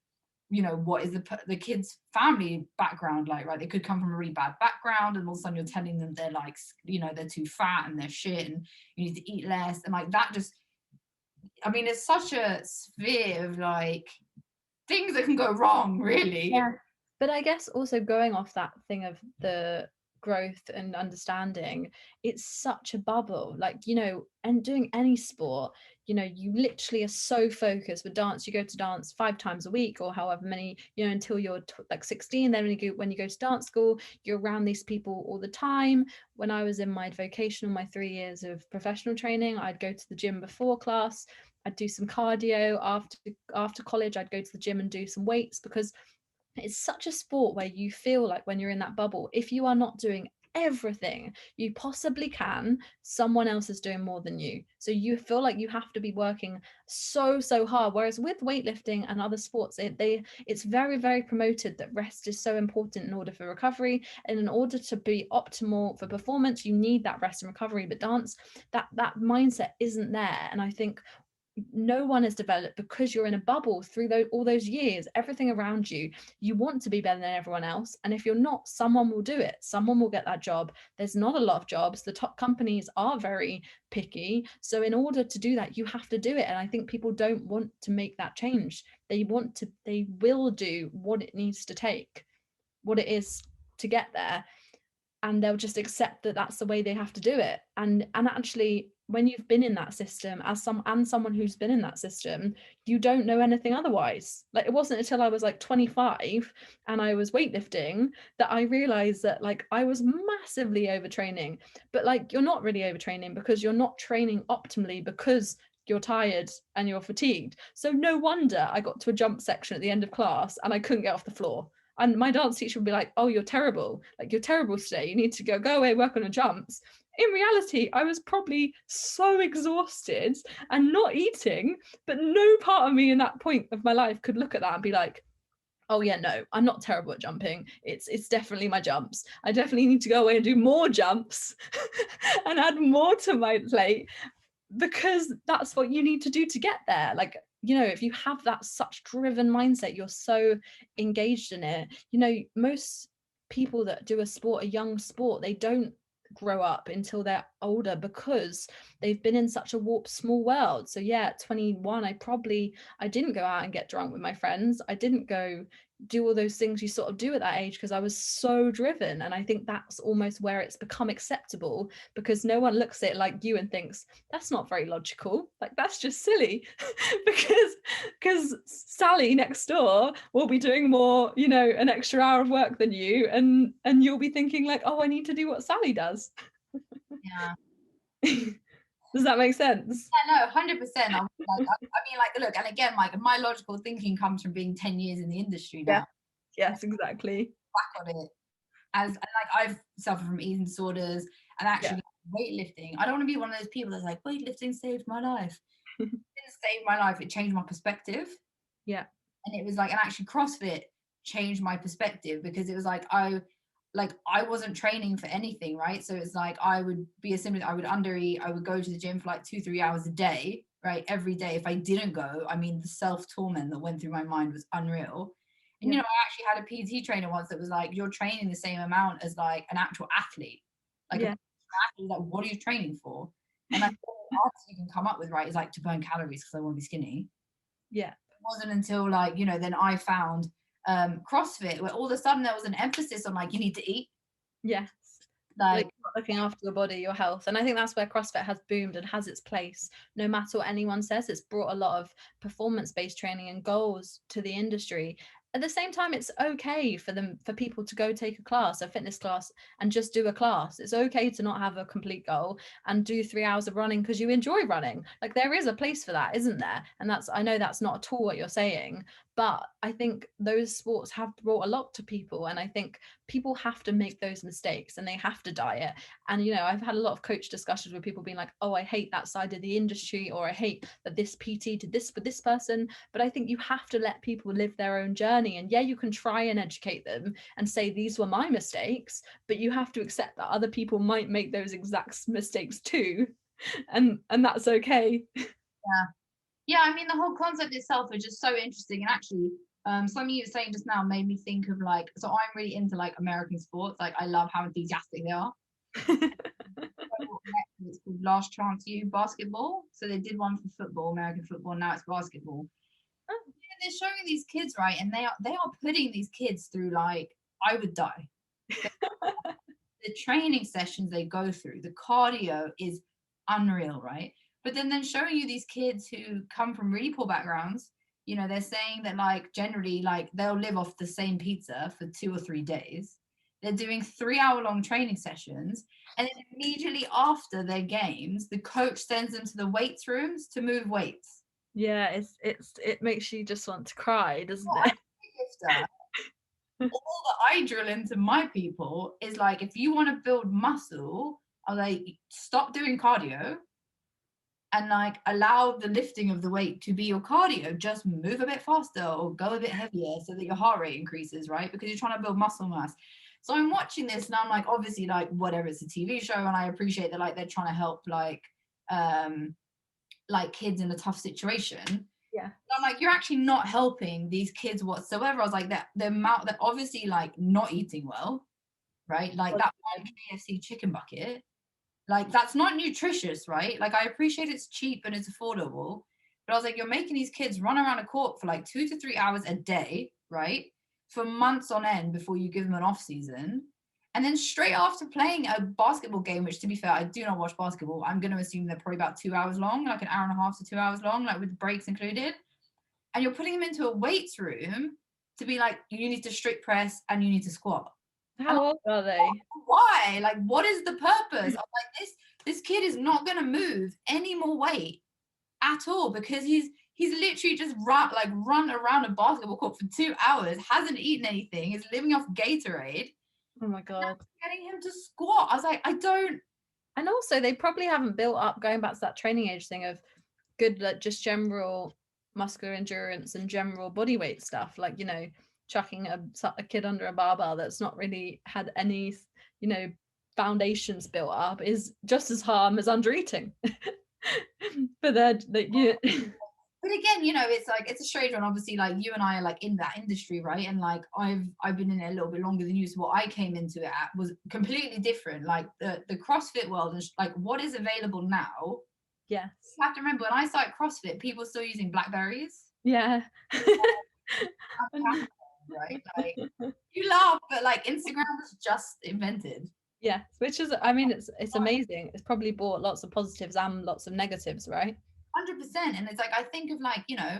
you know, what is the kid's family background like, right? They could come from a really bad background, and all of a sudden you're telling them they're like, you know, they're too fat and they're shit and you need to eat less, and like that just, I mean, it's such a sphere of like things that can go wrong, really. Yeah. But I guess also going off that thing of the growth and understanding, it's such a bubble, like, you know, and doing any sport, you know, you literally are so focused. With dance, you go to dance 5 times a week or however many, you know, until you're like 16. Then when you go to dance school, you're around these people all the time. When I was in my vocational, my 3 years of professional training, I'd go to the gym before class, I'd do some cardio. After college, I'd go to the gym and do some weights, because it's such a sport where you feel like when you're in that bubble, if you are not doing everything you possibly can, someone else is doing more than you. So you feel like you have to be working so hard. Whereas with weightlifting and other sports, it's very, very promoted that rest is so important in order for recovery. And in order to be optimal for performance, you need that rest and recovery. But dance, that mindset isn't there. And I think no one is developed, because you're in a bubble through all those years, everything around you, you want to be better than everyone else, and if you're not, someone will do it, someone will get that job. There's not a lot of jobs, the top companies are very picky, so in order to do that, you have to do it. And I think people don't want to make that change. They will do what it needs to take, what it is to get there, and they'll just accept that that's the way they have to do it. And actually, when you've been in that system as someone who's been in that system, you don't know anything otherwise. Like, it wasn't until I was like 25 and I was weightlifting that I realized that, like, I was massively overtraining. But like, you're not really overtraining because you're not training optimally, because you're tired and you're fatigued. So no wonder I got to a jump section at the end of class and I couldn't get off the floor. And my dance teacher would be like, oh, you're terrible. Like, you're terrible today. You need to go away, work on your jumps. In reality, I was probably so exhausted and not eating, but no part of me in that point of my life could look at that and be like, oh yeah, no, I'm not terrible at jumping. It's definitely my jumps. I definitely need to go away and do more jumps and add more to my plate, because that's what you need to do to get there. Like, you know, if you have that such driven mindset, you're so engaged in it. You know, most people that do a young sport, they don't grow up until they're older, because they've been in such a warped small world. So yeah, at 21, I didn't go out and get drunk with my friends. I didn't go do all those things you sort of do at that age, because I was so driven. And I think that's almost where it's become acceptable, because no one looks at it like you and thinks that's not very logical, like that's just silly. because Sally next door will be doing more, you know, an extra hour of work than you, and you'll be thinking like, oh, I need to do what Sally does. Yeah. Does that make sense? Yeah, no, 100%. I mean, like, look, and again, like, my logical thinking comes from being 10 years in the industry now. Yeah. Yes, exactly. Back on it, and like, I've suffered from eating disorders, and actually weightlifting, I don't want to be one of those people that's like, weightlifting saved my life. It didn't save my life, it changed my perspective. Yeah. And it was like, and actually CrossFit changed my perspective, because it was like, I wasn't training for anything, right? So it's like, I would be I would undereat, I would go to the gym for like 2-3 hours a day, right? Every day. If I didn't go, I mean, the self-torment that went through my mind was unreal. And, you know, I actually had a PT trainer once that was like, you're training the same amount as like an actual athlete. Like, an athlete, like, what are you training for? And like, the answer you can come up with, right, is like, to burn calories because I want to be skinny. Yeah. It wasn't until, like, you know, then I found CrossFit, where all of a sudden there was an emphasis on like, you need to eat. Yes. Like looking after your body, your health. And I think that's where CrossFit has boomed and has its place. No matter what anyone says, it's brought a lot of performance-based training and goals to the industry. At the same time, it's okay for people to go take a fitness class, and just do a class. It's okay to not have a complete goal and do 3 hours of running because you enjoy running. Like, there is a place for that, isn't there? And I know that's not at all what you're saying, but I think those sports have brought a lot to people. And I think people have to make those mistakes and they have to diet. And, you know, I've had a lot of coach discussions with people being like, oh, I hate that side of the industry, or I hate that this PT did this for this person. But I think you have to let people live their own journey. And yeah, you can try and educate them and say, these were my mistakes, but you have to accept that other people might make those exact mistakes too. And that's okay. Yeah, I mean, the whole concept itself is just so interesting. And actually, something you were saying just now made me think of, like, so I'm really into like American sports. Like, I love how enthusiastic they are. It's called Last Chance U basketball. So they did one for football, American football. Now it's basketball. they're showing these kids, right, and they are putting these kids through, like, I would die. The training sessions they go through, the cardio is unreal, right? But then showing you these kids who come from really poor backgrounds, you know, they're saying that, like, generally, like, they'll live off the same pizza for 2 or 3 days. They're doing 3-hour-long training sessions, and then immediately after their games, the coach sends them to the weights rooms to move weights. Yeah, it makes you just want to cry, doesn't Well, it? all that I drill into my people is, like, if you want to build muscle, I was like, stop doing cardio and, like, allow the lifting of the weight to be your cardio. Just move a bit faster or go a bit heavier so that your heart rate increases, right? Because you're trying to build muscle mass. So I'm watching this and I'm like, obviously, like, whatever, it's a TV show, and I appreciate that, like, they're trying to help, like kids in a tough situation. Yeah. And I'm like, you're actually not helping these kids whatsoever. I was like, they're obviously, like, not eating well, right? Like, that one KFC chicken bucket, like, that's not nutritious, right? Like, I appreciate it's cheap and it's affordable, but I was like, you're making these kids run around a court for like 2 to 3 hours a day, right? For months on end before you give them an off season. And then straight after playing a basketball game, which, to be fair, I do not watch basketball, I'm going to assume they're probably about 2 hours long, like an hour and a half to 2 hours long, like with breaks included. And you're putting them into a weights room to be like, you need to strict press and you need to squat. How old are they? Why? Like, what is the purpose? I'm like, this kid is not going to move any more weight at all, because he's literally just run around a basketball court for 2 hours, hasn't eaten anything, is living off Gatorade. Oh my God. Getting him to squat. I was like, I don't. And also, they probably haven't built up, going back to that training age thing, of good, like, just general muscular endurance and general body weight stuff, like, you know, chucking a kid under a barbell that's not really had any, you know, foundations built up is just as harm as under eating. But then, yeah. But again, you know, it's like, it's a strange one. Obviously, like, you and I are, like, in that industry, right? And, like, I've been in it a little bit longer than you. So what I came into it at was completely different. Like, the CrossFit world and like what is available now. Yeah. You have to remember, when I started CrossFit, people were still using Blackberries. Yeah. Right? Like, you laugh, but, like, Instagram was just invented. Yeah, which is, I mean, it's amazing. It's probably brought lots of positives and lots of negatives, right? 100%. And it's like, I think of, like, you know,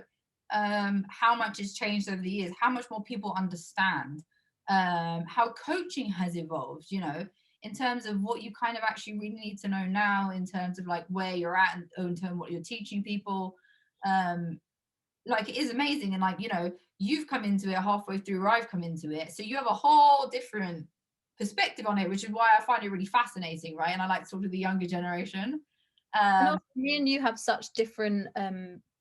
how much has changed over the years, how much more people understand, how coaching has evolved, you know, in terms of what you kind of actually really need to know now, in terms of, like, where you're at and in terms of what you're teaching people. Like, it is amazing. And, like, you know, you've come into it halfway through where I've come into it, so you have a whole different perspective on it, which is why I find it really fascinating, right? And I like sort of the younger generation. And also, me and you have such different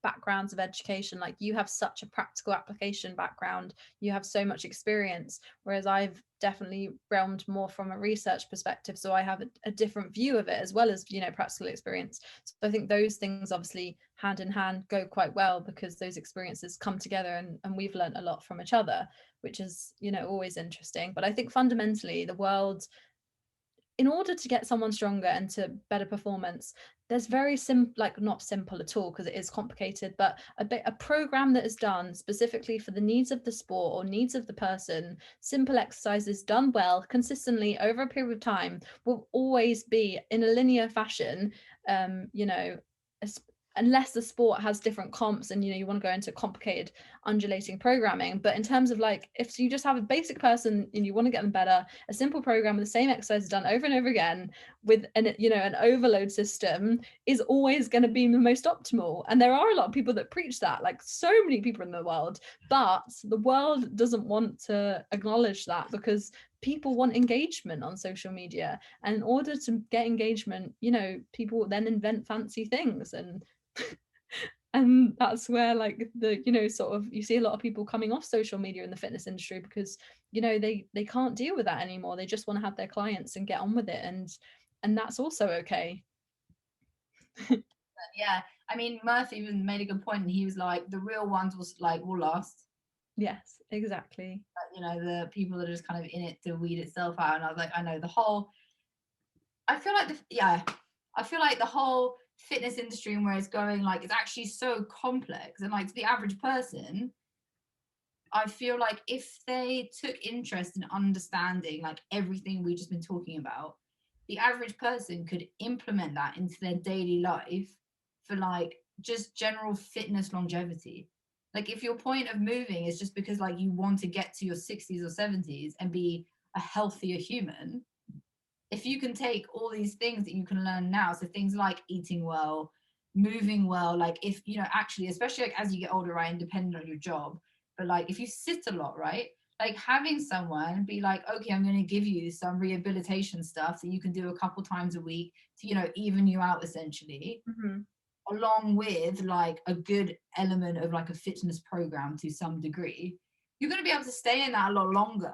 backgrounds of education. Like, you have such a practical application background, you have so much experience, whereas I've definitely realmed more from a research perspective, so I have a different view of it, as well as, you know, practical experience. So I think those things obviously hand in hand go quite well, because those experiences come together, and we've learned a lot from each other, which is, you know, always interesting. But I think fundamentally the world, in order to get someone stronger and to better performance, there's very like, not simple at all, because it is complicated, but a program that is done specifically for the needs of the sport or needs of the person, simple exercises done well consistently over a period of time, will always be in a linear fashion, you know, unless the sport has different comps and, you know, you want to go into complicated undulating programming. But in terms of, like, if you just have a basic person and you want to get them better, a simple program with the same exercises done over and over again with an, you know, an overload system is always going to be the most optimal. And there are a lot of people that preach that, like so many people in the world, but the world doesn't want to acknowledge that, because people want engagement on social media, and in order to get engagement, you know, people then invent fancy things, and that's where, like, the, you know, sort of, you see a lot of people coming off social media in the fitness industry, because, you know, they can't deal with that anymore. They just want to have their clients and get on with it, and that's also okay. Yeah, I mean, Murphy even made a good point, and he was like, the real ones will last. Yes, exactly. But, you know, the people that are just kind of in it to weed itself out. And I was like, I know I feel like the whole fitness industry and where it's going, like, it's actually so complex, and, like, to the average person, I feel like if they took interest in understanding like everything we've just been talking about, the average person could implement that into their daily life for like just general fitness longevity. Like if your point of moving is just because like you want to get to your 60s or 70s and be a healthier human, if you can take all these things that you can learn now, so things like eating well, moving well, like if you know, actually, especially like as you get older, right, and depending on your job, but like if you sit a lot, right, like having someone be like, okay, I'm going to give you some rehabilitation stuff that you can do a couple times a week to, you know, even you out essentially, Mm-hmm. along with like a good element of like a fitness program to some degree, you're going to be able to stay in that a lot longer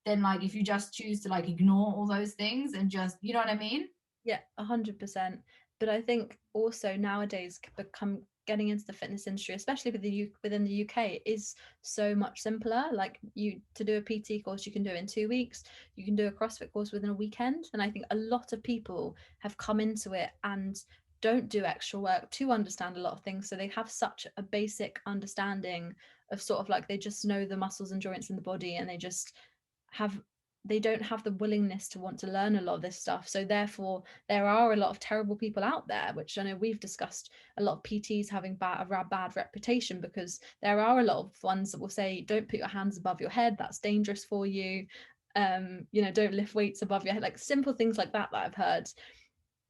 than like if you just choose to like ignore all those things and just, you know what I mean? Yeah, 100%. But I think also nowadays become getting into the fitness industry, especially within the UK, is so much simpler. Like you to do a PT course, you can do it in 2 weeks. You can do a CrossFit course within a weekend. And I think a lot of people have come into it and don't do extra work to understand a lot of things. So they have such a basic understanding of sort of like they just know the muscles and joints in the body, and have they don't have the willingness to want to learn a lot of this stuff. So therefore there are a lot of terrible people out there, which I know we've discussed, a lot of PTs having a bad reputation, because there are a lot of ones that will say, don't put your hands above your head, that's dangerous for you. You know, don't lift weights above your head, like simple things like that I've heard.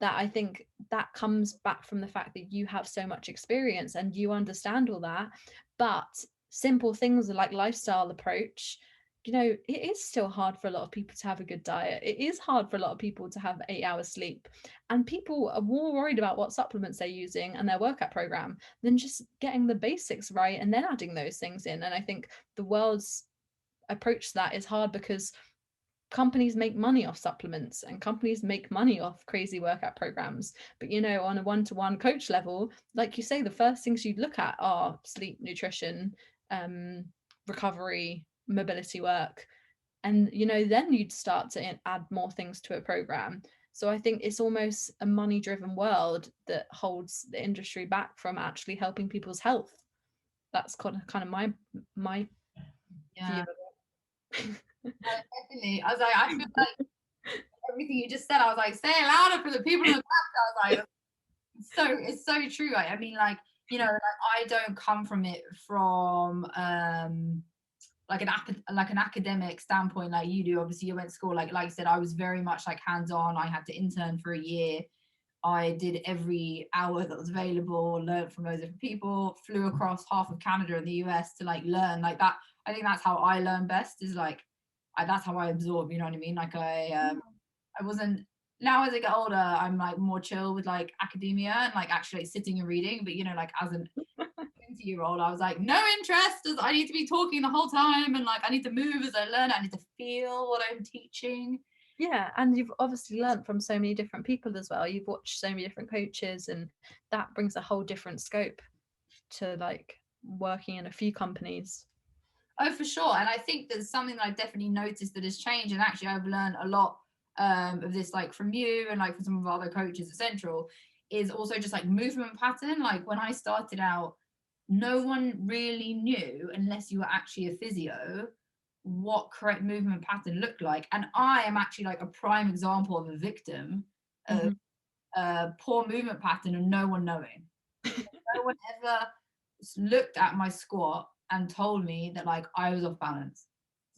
That I think that comes back from the fact that you have so much experience and you understand all that. But simple things like lifestyle approach, you know, it is still hard for a lot of people to have a good diet. It is hard for a lot of people to have 8 hours sleep, and people are more worried about what supplements they're using and their workout program than just getting the basics right and then adding those things in. And I think the world's approach to that is hard because companies make money off supplements and companies make money off crazy workout programs. But you know, on a one-to-one coach level, like you say, the first things you'd look at are sleep, nutrition, recovery, mobility work, and you know, then you'd start to add more things to a program. So I think it's almost a money driven world that holds the industry back from actually helping people's health. That's kind of my view Yeah, of it. definitely. I was like, I feel like everything you just said, I was like, say it louder for the people in the back. I was like, it's so true. I mean, like, you know, like I don't come from it from like an academic standpoint like you do. Obviously you went to school, like I said, I was very much like hands-on. I had to intern for a year. I did every hour that was available, learned from those different people, flew across half of Canada and the US to like learn like that. I think that's how I learn best, is like that's how I absorb, you know what I mean? Like I wasn't, now as I get older, I'm like more chill with like academia and like actually like, sitting and reading. But you know, like as an 20-year-old, I was like, no interest, as I need to be talking the whole time, and like I need to move as I learn. I need to feel what I'm teaching. Yeah, and you've obviously learned from so many different people as well. You've watched so many different coaches, and that brings a whole different scope to like working in a few companies. Oh, for sure. And I think there's something that I definitely noticed that has changed. And actually, I've learned a lot of this, like from you and like from some of our other coaches at Central, is also just like movement pattern. Like when I started out, no one really knew, unless you were actually a physio, what correct movement pattern looked like. And I am actually like a prime example of a victim of poor movement pattern and no one knowing. No one ever looked at my squat and told me that like I was off balance.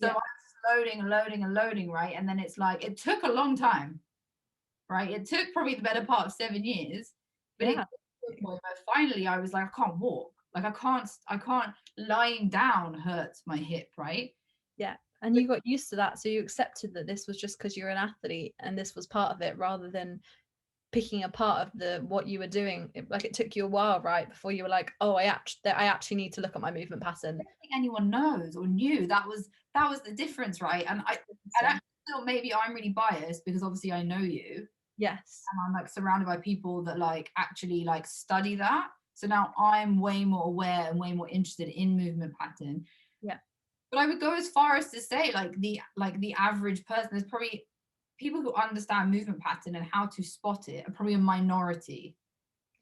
So Yeah. I was loading and loading and loading, right? And then it's like it took a long time, right? It took probably the better part of 7 years, but it Yeah. got to a point where finally I was like, I can't walk. Like I can't, lying down hurts my hip, right? Yeah. And you got used to that. So you accepted that this was just because you're an athlete and this was part of it, rather than picking apart of what you were doing. Like it took you a while, right, before you were like, oh, I actually need to look at my movement pattern. I don't think anyone knows or knew that was the difference, right? And I actually feel maybe I'm really biased because obviously I know you. Yes. And I'm like surrounded by people that like actually like study that. So now I'm way more aware and way more interested in movement pattern. Yeah. But I would go as far as to say like the average person, there's probably people who understand movement pattern and how to spot it are probably a minority.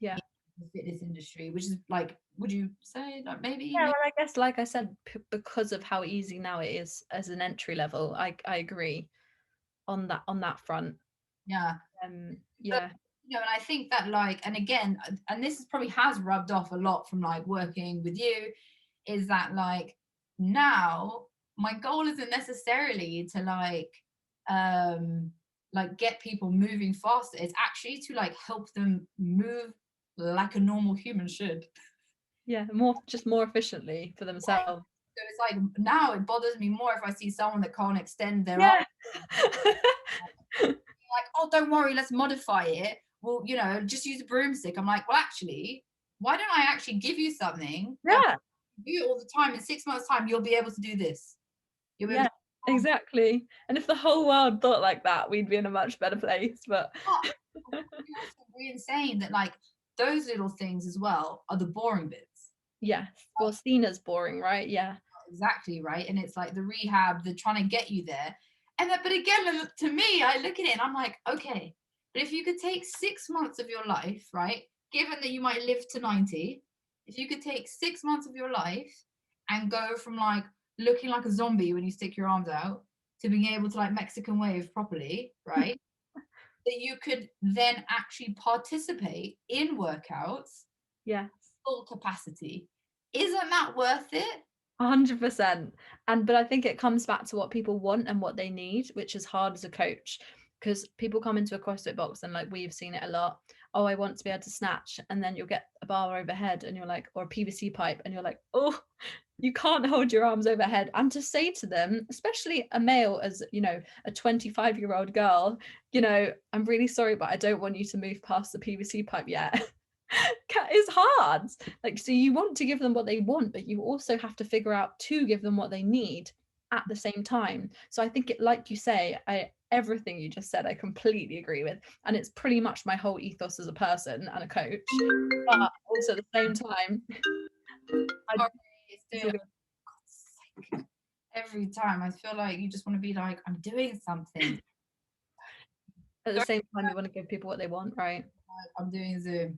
Yeah. the fitness industry, which is like, would you say like maybe? Yeah, well, I guess, like I said, because of how easy now it is as an entry level, I agree on that front. Yeah. Yeah. You know, and I think that like, and again, and this is probably has rubbed off a lot from like working with you, is that like now my goal isn't necessarily to like get people moving faster. It's actually to like help them move like a normal human should. Yeah, just more efficiently for themselves. So it's like now it bothers me more if I see someone that can't extend their Yeah. arm. Like, oh, don't worry, let's modify it. Well, you know, just use a broomstick. I'm like, well, actually, why don't I actually give you something? Yeah. Do it all the time. In 6 months' time, you'll be able to do this. You'll be able Yeah, exactly. And if the whole world thought like that, we'd be in a much better place. But we also agree in saying that like those little things as well are the boring bits. yes, well, seen as boring, right? Yeah. Exactly, right. And it's like the rehab, they're trying to get you there. And then, but again, to me, I look at it and I'm like, okay, but if you could take 6 months of your life, right, given that you might live to 90, if you could take 6 months of your life and go from like looking like a zombie when you stick your arms out to being able to like Mexican wave properly, right, that you could then actually participate in workouts Yes. full capacity, isn't that worth it? 100%. But I think it comes back to what people want and what they need, which is hard as a coach, because people come into a CrossFit box and like we've seen it a lot. Oh, I want to be able to snatch, and then you'll get a bar overhead and you're like, or a PVC pipe, and you're like, oh, you can't hold your arms overhead. And to say to them, especially a male, as you know, a 25-year-old girl, you know, I'm really sorry, but I don't want you to move past the PVC pipe yet. It's hard. Like, so you want to give them what they want, but you also have to figure out to give them what they need at the same time. So I think it, like you say, everything you just said I completely agree with, and it's pretty much my whole ethos as a person and a coach. But also at the same time, Every time I feel like you just want to be like, I'm doing something. at the same time, you want to give people what they want, right? I'm doing Zoom,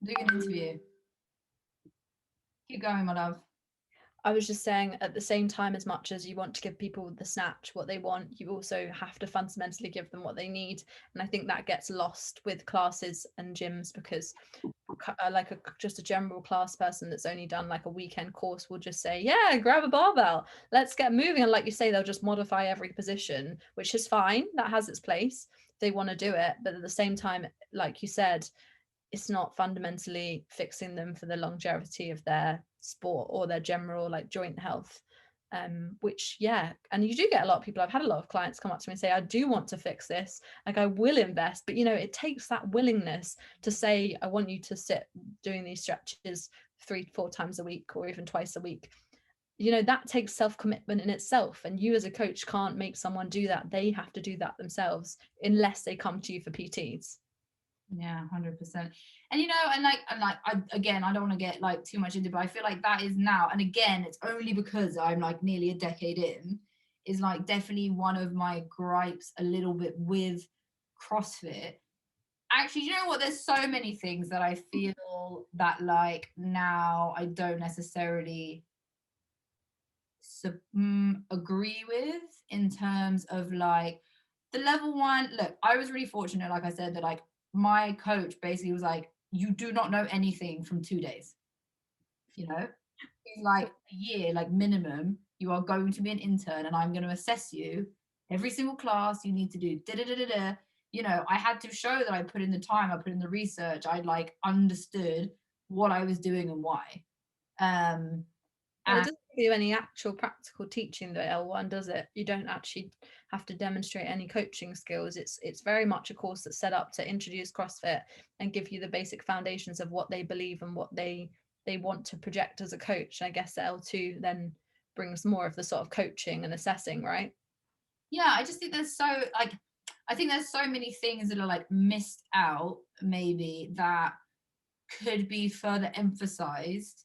doing an interview. Keep going, my love. I was just saying, at the same time, as much as you want to give people the snatch what they want, you also have to fundamentally give them what they need. And I think that gets lost with classes and gyms, because like just a general class person that's only done like a weekend course will just say, yeah, grab a barbell, let's get moving. And like you say, they'll just modify every position, which is fine. That has its place. They want to do it. But at the same time, like you said, it's not fundamentally fixing them for the longevity of their sport or their general like joint health. Which, yeah, and you do get a lot of people. I've had a lot of clients come up to me and say, I do want to fix this, like I will invest, but you know, it takes that willingness to say, I want you to sit doing these stretches 3-4 times a week or even twice a week. You know, that takes self-commitment in itself, and you as a coach can't make someone do that. They have to do that themselves unless they come to you for PTs. Yeah, 100%. And you know, and again, I don't want to get like too much into it, but I feel like that is now, and again, it's only because I'm like nearly a decade in, is like definitely one of my gripes a little bit with CrossFit. Actually, you know what? There's so many things that I feel that like now I don't necessarily agree with in terms of like the level one. Look, I was really fortunate, like I said, that like my coach basically was like, you do not know anything from 2 days. You know, he's like, a year, like minimum, you are going to be an intern and I'm going to assess you every single class you need to do. You know, I had to show that I put in the time, I put in the research, I like understood what I was doing and why. Well, it doesn't give you any actual practical teaching, the L1, does it? You don't actually have to demonstrate any coaching skills. It's very much a course that's set up to introduce CrossFit and give you the basic foundations of what they believe and what they want to project as a coach. And I guess the L2 then brings more of the sort of coaching and assessing, right? Yeah, I just think there's so like, I think there's so many things that are like missed out maybe that could be further emphasized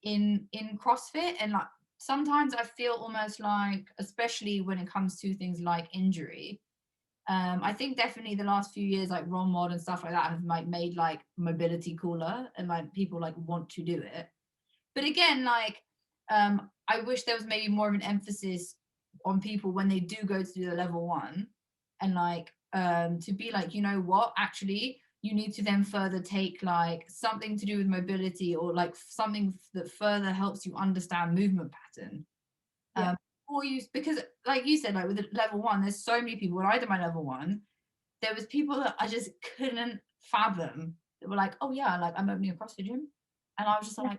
in CrossFit. And like sometimes I feel almost like, especially when it comes to things like injury, I think definitely the last few years, like Ron Mod and stuff like that have like made like mobility cooler, and like people like want to do it. But again, like I wish there was maybe more of an emphasis on people when they do go to do the level 1, and like to be like, you know what, actually you need to then further take like something to do with mobility, or like something that further helps you understand movement pattern. Yeah. Or you, because like you said, like with the level 1, there's so many people. When I did my level 1, there was people that I just couldn't fathom that were like, oh yeah, like I'm opening a CrossFit gym, and I was just like,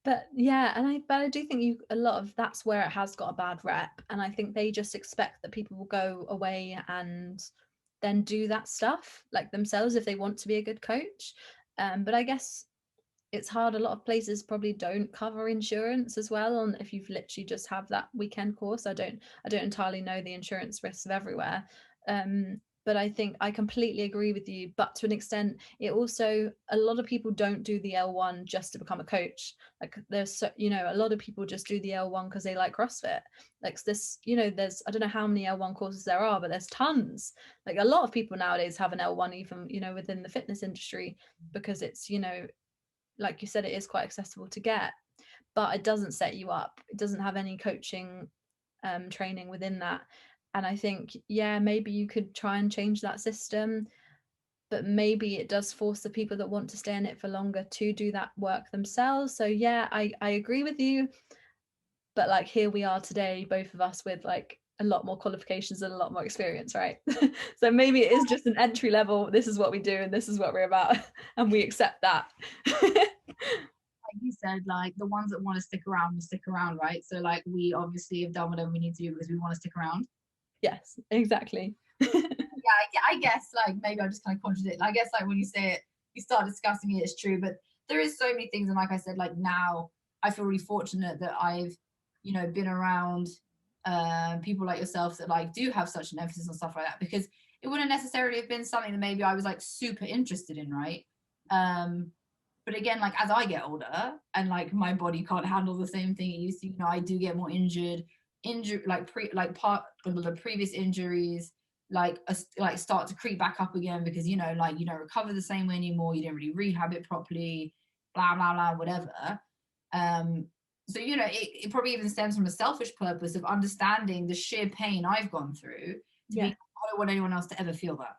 But yeah, but I do think a lot of that's where it has got a bad rep, and I think they just expect that people will go away and then do that stuff like themselves if they want to be a good coach. But I guess it's hard. A lot of places probably don't cover insurance as well on if you've literally just have that weekend course. I don't entirely know the insurance risks of everywhere. But I think I completely agree with you. But to an extent, it also, a lot of people don't do the L1 just to become a coach. Like there's so, a lot of people just do the L1 because they like CrossFit. Like this, there's, I don't know how many L1 courses there are, but there's tons. Like a lot of people nowadays have an L1 even, within the fitness industry, because it's, like you said, it is quite accessible to get, but it doesn't set you up. It doesn't have any coaching training within that. And I think, yeah, maybe you could try and change that system, but maybe it does force the people that want to stay in it for longer to do that work themselves. So yeah, I agree with you. But like here we are today, both of us with like a lot more qualifications and a lot more experience, right? So maybe it is just an entry level, this is what we do and this is what we're about, and we accept that. like you said, like the ones that want to stick around will stick around, right? So like we obviously have done whatever we need to do because we want to stick around. Yes, exactly. Yeah, I guess like maybe I just kind of contradict. I guess like when you say it, you start discussing it, it's true. But there is so many things, and like I said, like now I feel really fortunate that I've, been around people like yourself that like do have such an emphasis on stuff like that, because it wouldn't necessarily have been something that maybe I was like super interested in, right? But again, like as I get older and like my body can't handle the same thing it used to, I do get more injured like part of the previous injuries like start to creep back up again, because like you don't recover the same way anymore, you didn't really rehab it properly, blah blah blah, whatever. So it probably even stems from a selfish purpose of understanding the sheer pain I've gone through to be, I don't want anyone else to ever feel that.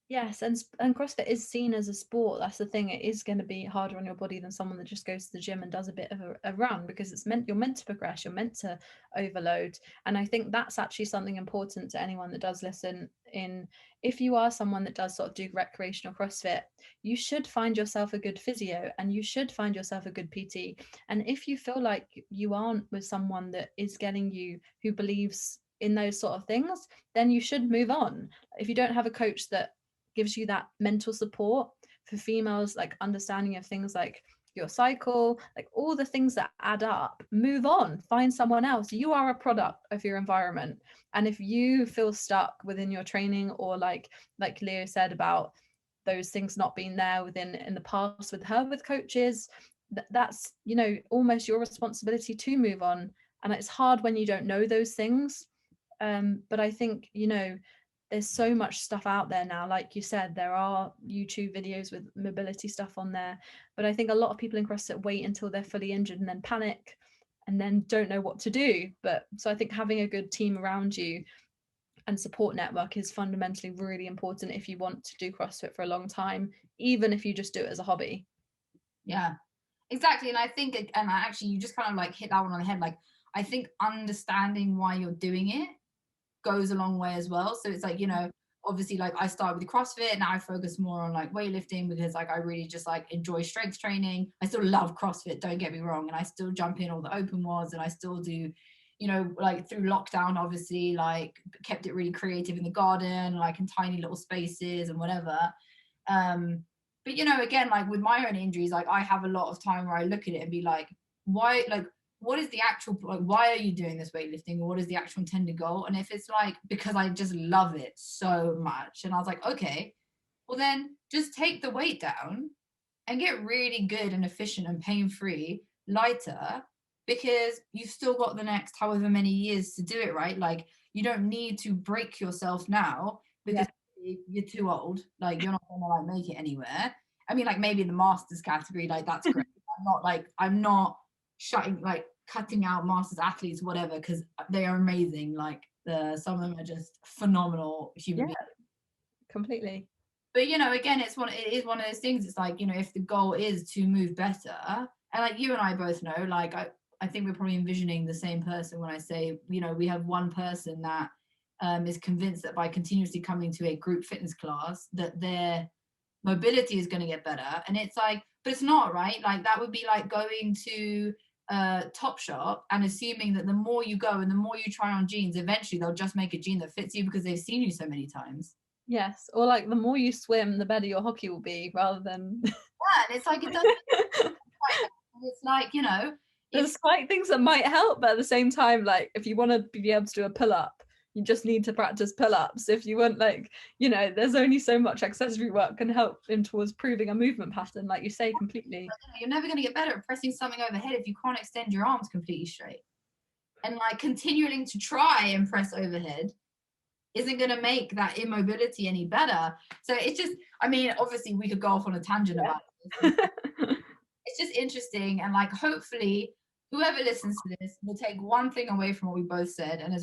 Yes, and CrossFit is seen as a sport. That's the thing. It is going to be harder on your body than someone that just goes to the gym and does a bit of a run, because you're meant to progress, you're meant to overload. And I think that's actually something important to anyone that does listen in. If you are someone that does sort of do recreational CrossFit, you should find yourself a good physio and you should find yourself a good PT. And if you feel like you aren't with someone that is getting you, who believes in those sort of things, then you should move on. If you don't have a coach that gives you that mental support, for females, like understanding of things like your cycle, like all the things that add up, move on, find someone else. You are a product of your environment. And if you feel stuck within your training, or like Leo said about those things not being there in the past with her with coaches, that's almost your responsibility to move on. And it's hard when you don't know those things, but I think there's so much stuff out there now. Like you said, there are YouTube videos with mobility stuff on there, but I think a lot of people in CrossFit wait until they're fully injured and then panic and then don't know what to do. But so I think having a good team around you and support network is fundamentally really important if you want to do CrossFit for a long time, even if you just do it as a hobby. Yeah, exactly. And I think, and actually you just kind of like hit that one on the head. Like I think understanding why you're doing it goes a long way as well. So it's like, obviously like I started with CrossFit, now I focus more on like weightlifting, because like I really just like enjoy strength training. I still love CrossFit, don't get me wrong, and I still jump in all the open WODs, and I still do, like through lockdown obviously like kept it really creative in the garden, like in tiny little spaces and whatever. But again, like with my own injuries, like I have a lot of time where I look at it and be like, why, like what is the actual, like why are you doing this weightlifting, or what is the actual intended goal? And if it's like because I just love it so much, and I was like, okay, well then just take the weight down and get really good and efficient and pain-free, lighter, because you've still got the next however many years to do it, right? Like you don't need to break yourself now because you're too old. Like, you're not gonna like make it anywhere. I mean, like, maybe the masters category, like, that's great. I'm not cutting out masters athletes, whatever, because they are amazing. Like, some of them are just phenomenal human beings. Completely. But again, it is one of those things. It's like, if the goal is to move better, and like you and I both know, like, I think we're probably envisioning the same person when I say, we have one person that is convinced that by continuously coming to a group fitness class that their mobility is going to get better. And it's like, but it's not, right? Like, that would be like going to Topshop and assuming that the more you go and the more you try on jeans, eventually they'll just make a jean that fits you because they've seen you so many times. Yes, or like the more you swim, the better your hockey will be, rather than and it's like, it doesn't it's like, there's quite things that might help, but at the same time, like, if you want to be able to do a pull-up, you just need to practice pull-ups. If you want, like, there's only so much accessory work can help in towards proving a movement pattern, like you say. Completely. You're never going to get better at pressing something overhead if you can't extend your arms completely straight. And like, continuing to try and press overhead isn't going to make that immobility any better. So it's just, I mean, obviously we could go off on a tangent about this. It's just interesting, and like, hopefully whoever listens to this will take one thing away from what we both said, and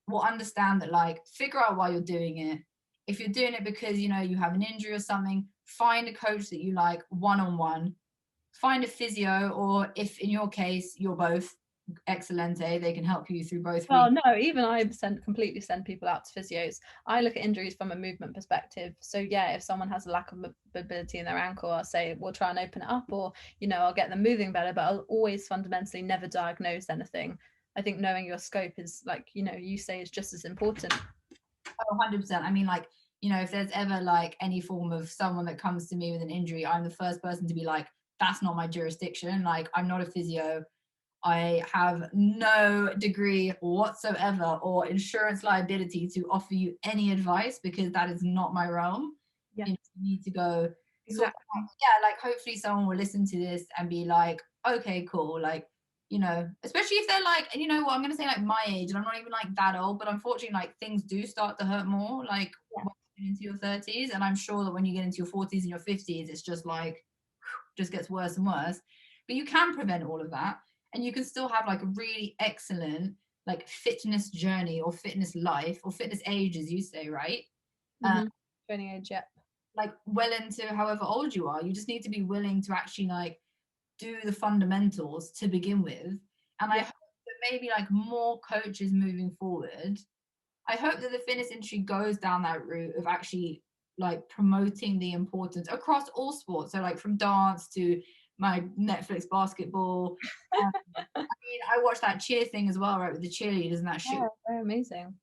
will understand that, like, figure out why you're doing it. If you're doing it because you have an injury or something, find a coach that you like one-on-one, find a physio, or if in your case you're both excelente, they can help you through both. Well, no, even I completely send people out to physios. I look at injuries from a movement perspective. So yeah, if someone has a lack of mobility in their ankle, I'll say we'll try and open it up, or I'll get them moving better, but I'll always fundamentally never diagnose anything. I think knowing your scope is, like you say, is just as important. Oh, 100%. I mean, like, if there's ever like any form of someone that comes to me with an injury, I'm the first person to be like, that's not my jurisdiction. Like, I'm not a physio. I have no degree whatsoever or insurance liability to offer you any advice, because that is not my realm. Yeah. You need to go. Exactly. Like, hopefully someone will listen to this and be like, okay, cool. Like, especially if they're like, and what, I'm going to say like my age, and I'm not even like that old, but unfortunately, like, things do start to hurt more, like, when you get into your 30s. And I'm sure that when you get into your 40s and your 50s, it's just like, just gets worse and worse. But you can prevent all of that. And you can still have like a really excellent like fitness journey or fitness life or fitness age, as you say, right? Training age, yeah. Like, well into however old you are. You just need to be willing to actually like do the fundamentals to begin with. And I hope that maybe like more coaches moving forward, I hope that the fitness industry goes down that route of actually like promoting the importance across all sports. So like from dance to my Netflix basketball. I mean, I watched that cheer thing as well, right, with the cheerleaders and that shit. Yeah, they're amazing.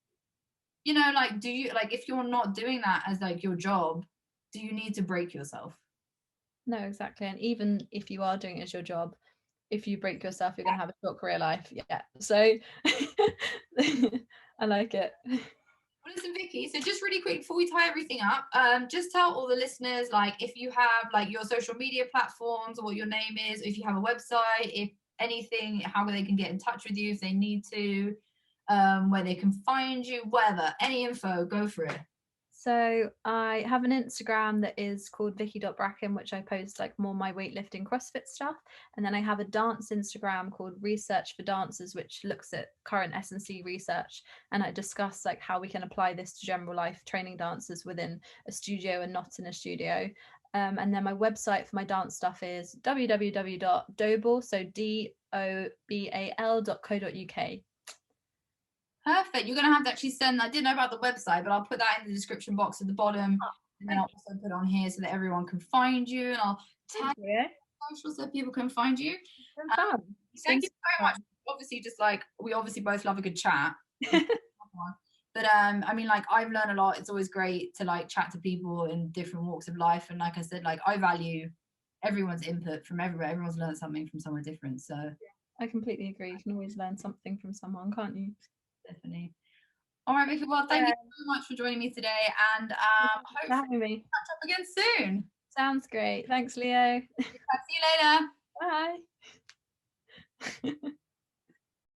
Like, do you, like, if you're not doing that as like your job, do you need to break yourself? No, exactly. And even if you are doing it as your job, if you break yourself, you're gonna have a short career life. Yeah. So I like it. Well, listen, Vicky, so just really quick before we tie everything up, just tell all the listeners, like, if you have like your social media platforms, or what your name is, if you have a website, if anything, how they can get in touch with you if they need to, where they can find you, whatever, any info, go for it. So I have an Instagram that is called Vicky.Brackin, which I post like more my weightlifting CrossFit stuff. And then I have a dance Instagram called Research for Dancers, which looks at current S&C research. And I discuss like how we can apply this to general life training dancers within a studio and not in a studio. And then my website for my dance stuff is www.dobal, so dobal.co.uk. Perfect. You're going to have to actually send, I didn't know about the website, but I'll put that in the description box at the bottom. And then I'll also put it on here so that everyone can find you. And I'll tag social so people can find you. Thank you so much. Obviously, just like, we obviously both love a good chat. But I mean, like, I've learned a lot. It's always great to like chat to people in different walks of life. And like I said, like, I value everyone's input from everywhere. Everyone's learned something from somewhere different. So I completely agree. You can always learn something from someone, can't you? Definitely. All right, Vicky. Well, thank you so much for joining me today, and hopefully we'll catch up again soon. Sounds great. Thanks, Leo. See you later. Bye.